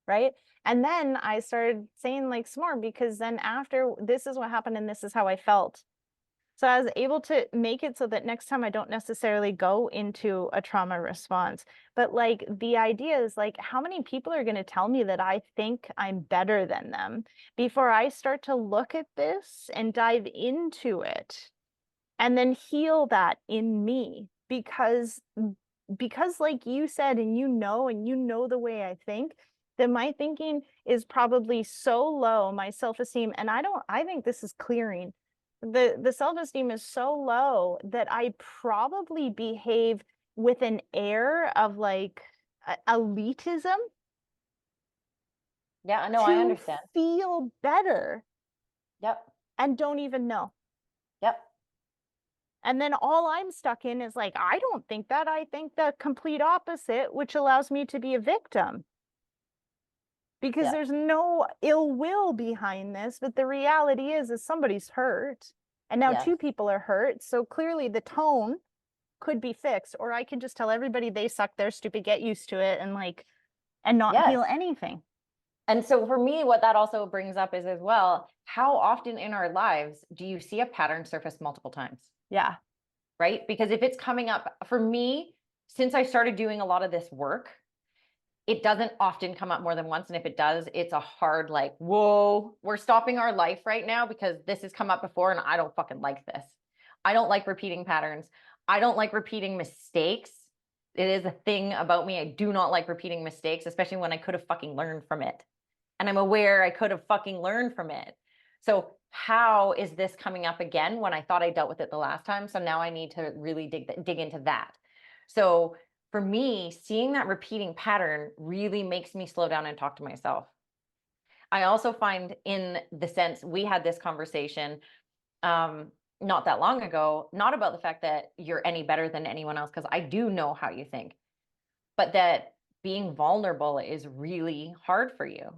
[SPEAKER 1] Right. And then I started saying like some more because then after this is what happened and this is how I felt. So I was able to make it so that next time I don't necessarily go into a trauma response. But like the idea is like, how many people are going to tell me that I think I'm better than them before I start to look at this and dive into it and then heal that in me? Because like you said, and you know the way I think, that my thinking is probably so low, my self-esteem, and I think this is clearing the self-esteem is so low that I probably behave with an air of like elitism
[SPEAKER 3] Yeah, no, I
[SPEAKER 1] to
[SPEAKER 3] understand.
[SPEAKER 1] feel better
[SPEAKER 3] Yep.
[SPEAKER 1] and don't even know.
[SPEAKER 3] Yep.
[SPEAKER 1] And then all I'm stuck in is like, I don't think that. I think the complete opposite, which allows me to be a victim because
[SPEAKER 3] Yeah.
[SPEAKER 1] there's no ill will behind this. But the reality is somebody's hurt. And now
[SPEAKER 3] Yes.
[SPEAKER 1] two people are hurt. So clearly the tone could be fixed, or I could just tell everybody they suck, they're stupid, get used to it, and like, and not
[SPEAKER 3] Yes.
[SPEAKER 1] heal anything.
[SPEAKER 3] And so for me, what that also brings up is as well, how often in our lives do you see a pattern surface multiple times?
[SPEAKER 1] Yeah.
[SPEAKER 3] Right? Because if it's coming up for me, since I started doing a lot of this work, it doesn't often come up more than once. And if it does, it's a hard, like, whoa, we're stopping our life right now because this has come up before and I don't fucking like this. I don't like repeating patterns. I don't like repeating mistakes. It is a thing about me. I do not like repeating mistakes, especially when I could have fucking learned from it. And I'm aware I could have fucking learned from it. So how is this coming up again when I thought I dealt with it the last time? So now I need to really dig into that. So for me, seeing that repeating pattern really makes me slow down and talk to myself. I also find, in the sense, we had this conversation not that long ago, not about the fact that you're any better than anyone else, because I do know how you think, but that being vulnerable is really hard for you.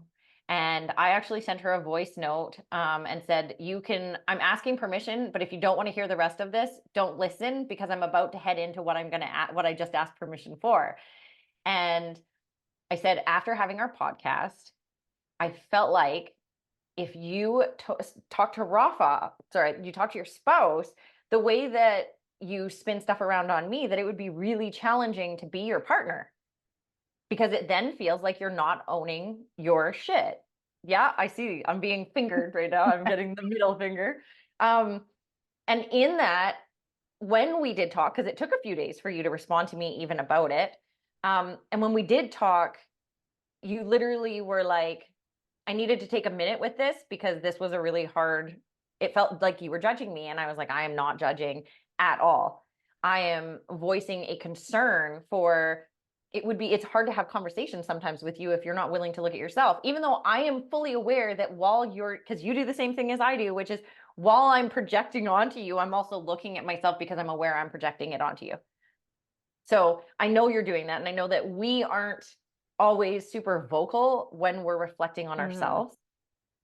[SPEAKER 3] And I actually sent her a voice note and said, I'm asking permission, but if you don't want to hear the rest of this, don't listen, because I'm about to head into what what I just asked permission for. And I said, after having our podcast, I felt like if you talk to you talk to your spouse, the way that you spin stuff around on me, that it would be really challenging to be your partner, because it then feels like you're not owning your shit. Yeah, I see. I'm being fingered right now. I'm getting the middle finger. And in that, when we did talk, because it took a few days for you to respond to me even about it. And when we did talk, you literally were like, I needed to take a minute with this because this was a really hard, it felt like you were judging me. And I was like, I am not judging at all. I am voicing a concern for, it's hard to have conversations sometimes with you if you're not willing to look at yourself, even though I am fully aware that because you do the same thing as I do, which is while I'm projecting onto you, I'm also looking at myself because I'm aware I'm projecting it onto you. So I know you're doing that. And I know that we aren't always super vocal when we're reflecting on ourselves,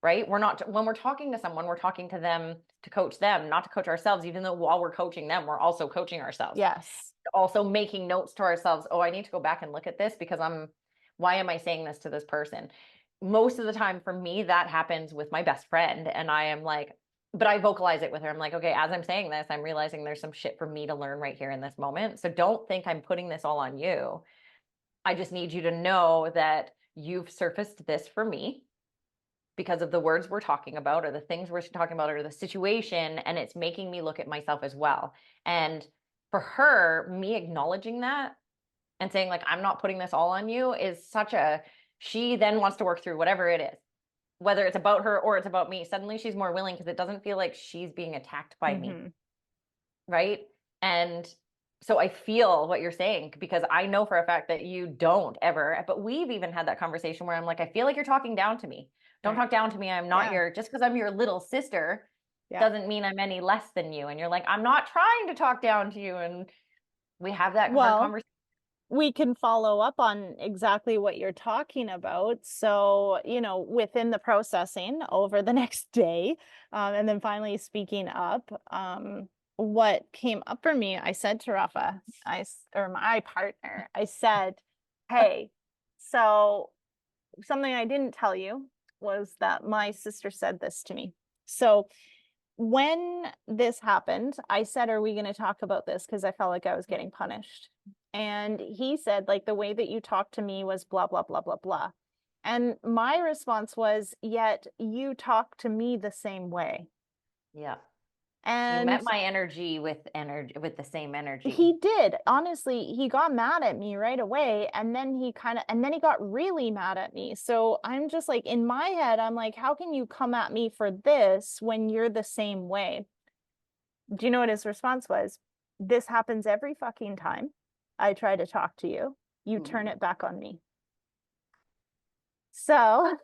[SPEAKER 3] right? When we're talking to someone, we're talking to them to coach them, not to coach ourselves, even though while we're coaching them, we're also coaching ourselves.
[SPEAKER 1] Yes.
[SPEAKER 3] Also making notes to ourselves. Oh, I need to go back and look at this because why am I saying this to this person? Most of the time for me, that happens with my best friend. And I am like, but I vocalize it with her. I'm like, okay, as I'm saying this, I'm realizing there's some shit for me to learn right here in this moment. So don't think I'm putting this all on you. I just need you to know that you've surfaced this for me because of the words we're talking about, or the things we're talking about, or the situation, and it's making me look at myself as well. And for her, me acknowledging that and saying, like, I'm not putting this all on you, is she then wants to work through whatever it is, whether it's about her or it's about me. Suddenly she's more willing because it doesn't feel like she's being attacked by me. Right. And so I feel what you're saying, because I know for a fact that you don't ever, but we've even had that conversation where I'm like, I feel like you're talking down to me. Don't talk down to me. I'm not just because I'm your little sister doesn't mean I'm any less than you. And you're like, I'm not trying to talk down to you. And we have that hard conversation.
[SPEAKER 1] We can follow up on exactly what you're talking about. So, within the processing over the next day, and then finally speaking up, what came up for me, I said to Rafa, or my partner, I said, hey, so something I didn't tell you was that my sister said this to me. So when this happened, I said, are we going to talk about this? Because I felt like I was getting punished. And he said, like, the way that you talked to me was blah, blah, blah, blah, blah. And my response was, yet you talk to me the same way.
[SPEAKER 3] Yeah.
[SPEAKER 1] And
[SPEAKER 3] you met my energy with the same energy.
[SPEAKER 1] He did. Honestly, he got mad at me right away. And then he got really mad at me. So I'm just like, in my head, I'm like, how can you come at me for this when you're the same way? Do you know what his response was? This happens every fucking time I try to talk to you. You turn it back on me. So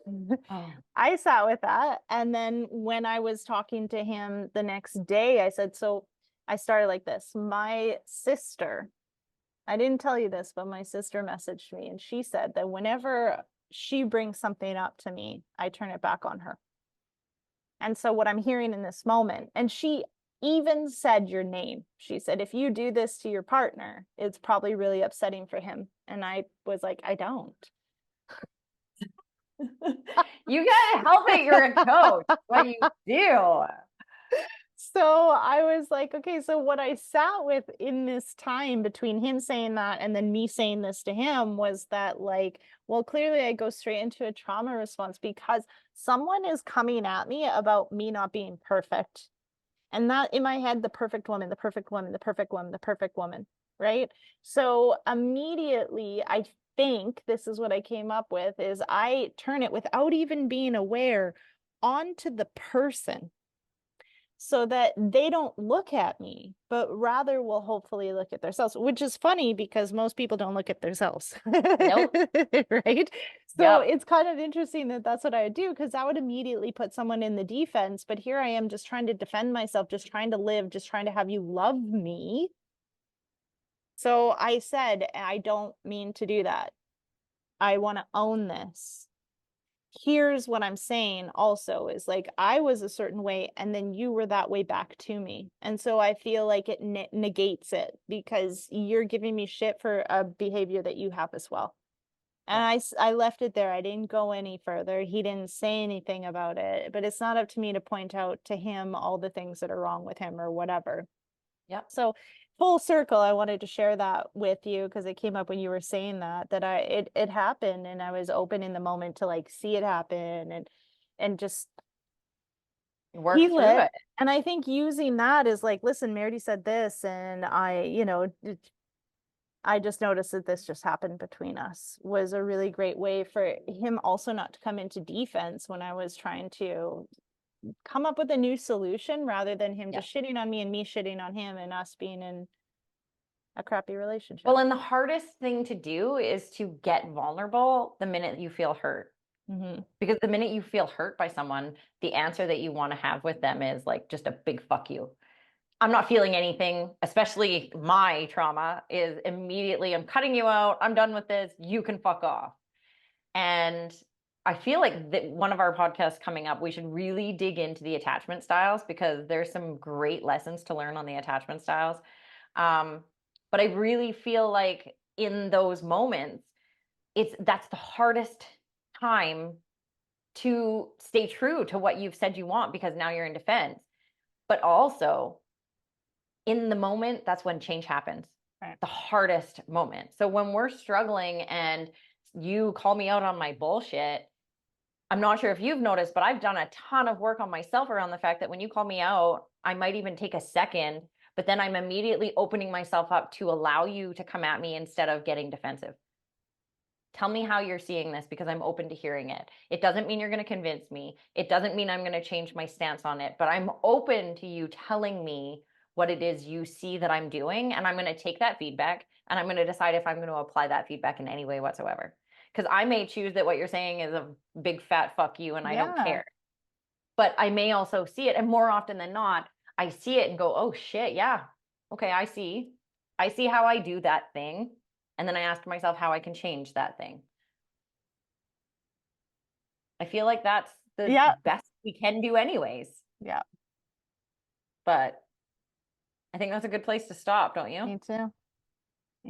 [SPEAKER 1] I sat with that. And then when I was talking to him the next day, I said, so I started like this. My sister, I didn't tell you this, but my sister messaged me and she said that whenever she brings something up to me, I turn it back on her. And so what I'm hearing in this moment, and she even said your name. She said, if you do this to your partner, it's probably really upsetting for him. And I was like, I don't.
[SPEAKER 3] You gotta help it. You're a coach. What you do.
[SPEAKER 1] So I was like, okay, so what I sat with in this time between him saying that and then me saying this to him was that, like, well, clearly I go straight into a trauma response because someone is coming at me about me not being perfect. And that in my head, the perfect woman, the perfect woman, the perfect woman, the perfect woman, right? So immediately, I think this is what I came up with, is I turn it without even being aware onto the person. so that they don't look at me, but rather will hopefully look at themselves, which is funny because most people don't look at themselves.
[SPEAKER 3] Nope.
[SPEAKER 1] Right? So
[SPEAKER 3] Yep.
[SPEAKER 1] it's kind of interesting that that's what I would do, because that would immediately put someone in the defense. But here I am just trying to defend myself, just trying to live, just trying to have you love me. So I said, I don't mean to do that. I want to own this. Here's what I'm saying also is like, I was a certain way and then you were that way back to me. And so I feel like it negates it because you're giving me shit for a behavior that you have as well. And I left it there. I didn't go any further. He didn't say anything about it, but it's not up to me to point out to him all the things that are wrong with him or whatever.
[SPEAKER 3] Yep.
[SPEAKER 1] So full circle, I wanted to share that with you because it came up when you were saying that it happened and I was open in the moment to like see it happen and just
[SPEAKER 3] Work
[SPEAKER 1] heal
[SPEAKER 3] through
[SPEAKER 1] it.
[SPEAKER 3] it.
[SPEAKER 1] And I think using that is like, listen, Meredith said this, and I just noticed that this just happened between us was a really great way for him also not to come into defense when I was trying to come up with a new solution rather than him
[SPEAKER 3] Yep.
[SPEAKER 1] just shitting on me and me shitting on him and us being in a crappy relationship.
[SPEAKER 3] Well, and the hardest thing to do is to get vulnerable the minute you feel hurt. Because the minute you feel hurt by someone, the answer that you want to have with them is like just a big fuck you. I'm not feeling anything, especially my trauma is immediately, I'm cutting you out. I'm done with this. You can fuck off. And I feel like that one of our podcasts coming up, we should really dig into the attachment styles because there's some great lessons to learn on the attachment styles. But I really feel like in those moments, that's the hardest time to stay true to what you've said you want because now you're in defense. But also in the moment, that's when change happens.
[SPEAKER 1] Right.
[SPEAKER 3] The hardest moment. So when we're struggling and you call me out on my bullshit, I'm not sure if you've noticed, but I've done a ton of work on myself around the fact that when you call me out, I might even take a second, but then I'm immediately opening myself up to allow you to come at me instead of getting defensive. Tell me how you're seeing this because I'm open to hearing it. It doesn't mean you're going to convince me. It doesn't mean I'm going to change my stance on it, but I'm open to you telling me what it is you see that I'm doing. And I'm going to take that feedback and I'm going to decide if I'm going to apply that feedback in any way whatsoever. Because I may choose that what you're saying is a big fat fuck you and I don't care. But I may also see it. And more often than not, I see it and go, oh shit, yeah. Okay, I see. I see how I do that thing. And then I ask myself how I can change that thing. I feel like that's the best we can do anyways.
[SPEAKER 1] Yeah.
[SPEAKER 3] But I think that's a good place to stop, don't you?
[SPEAKER 1] Me too.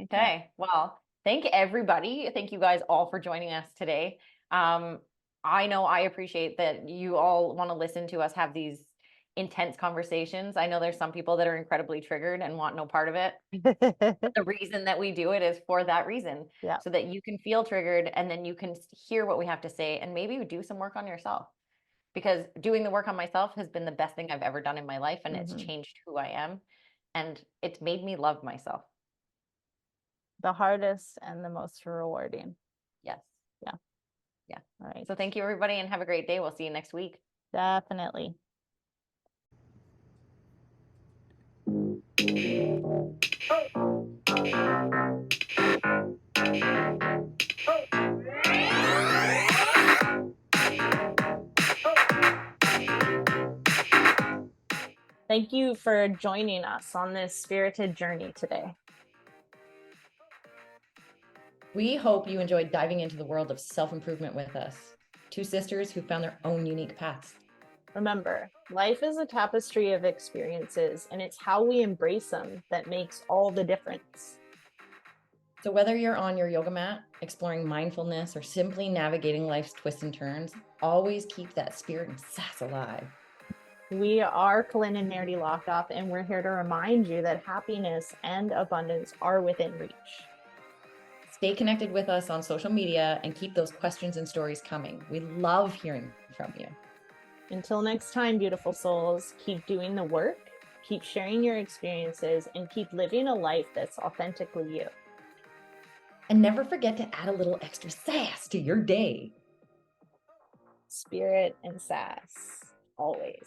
[SPEAKER 3] Okay. Well, thank everybody. Thank you guys all for joining us today. I know I appreciate that you all want to listen to us have these intense conversations. I know there's some people that are incredibly triggered and want no part of it. But the reason that we do it is for that reason.
[SPEAKER 1] Yeah.
[SPEAKER 3] So that you can feel triggered and then you can hear what we have to say and maybe do some work on yourself. Because doing the work on myself has been the best thing I've ever done in my life and it's changed who I am and it's made me love myself.
[SPEAKER 1] The hardest and the most rewarding.
[SPEAKER 3] Yes.
[SPEAKER 1] Yeah.
[SPEAKER 3] Yeah.
[SPEAKER 1] All right.
[SPEAKER 3] So thank you everybody and have a great day. We'll see you next week.
[SPEAKER 1] Definitely. Thank you for joining us on this spirited journey today.
[SPEAKER 2] We hope you enjoyed diving into the world of self-improvement with us. Two sisters who found their own unique paths.
[SPEAKER 1] Remember, life is a tapestry of experiences, and it's how we embrace them that makes all the difference.
[SPEAKER 2] So whether you're on your yoga mat, exploring mindfulness, or simply navigating life's twists and turns, always keep that spirit and sass alive.
[SPEAKER 1] We are Colin and Meredith Lockoff, and we're here to remind you that happiness and abundance are within reach.
[SPEAKER 2] Stay connected with us on social media and keep those questions and stories coming. We love hearing from you.
[SPEAKER 1] Until next time, beautiful souls, keep doing the work, keep sharing your experiences, and keep living a life that's authentically you.
[SPEAKER 2] And never forget to add a little extra sass to your day.
[SPEAKER 1] Spirit and sass, always.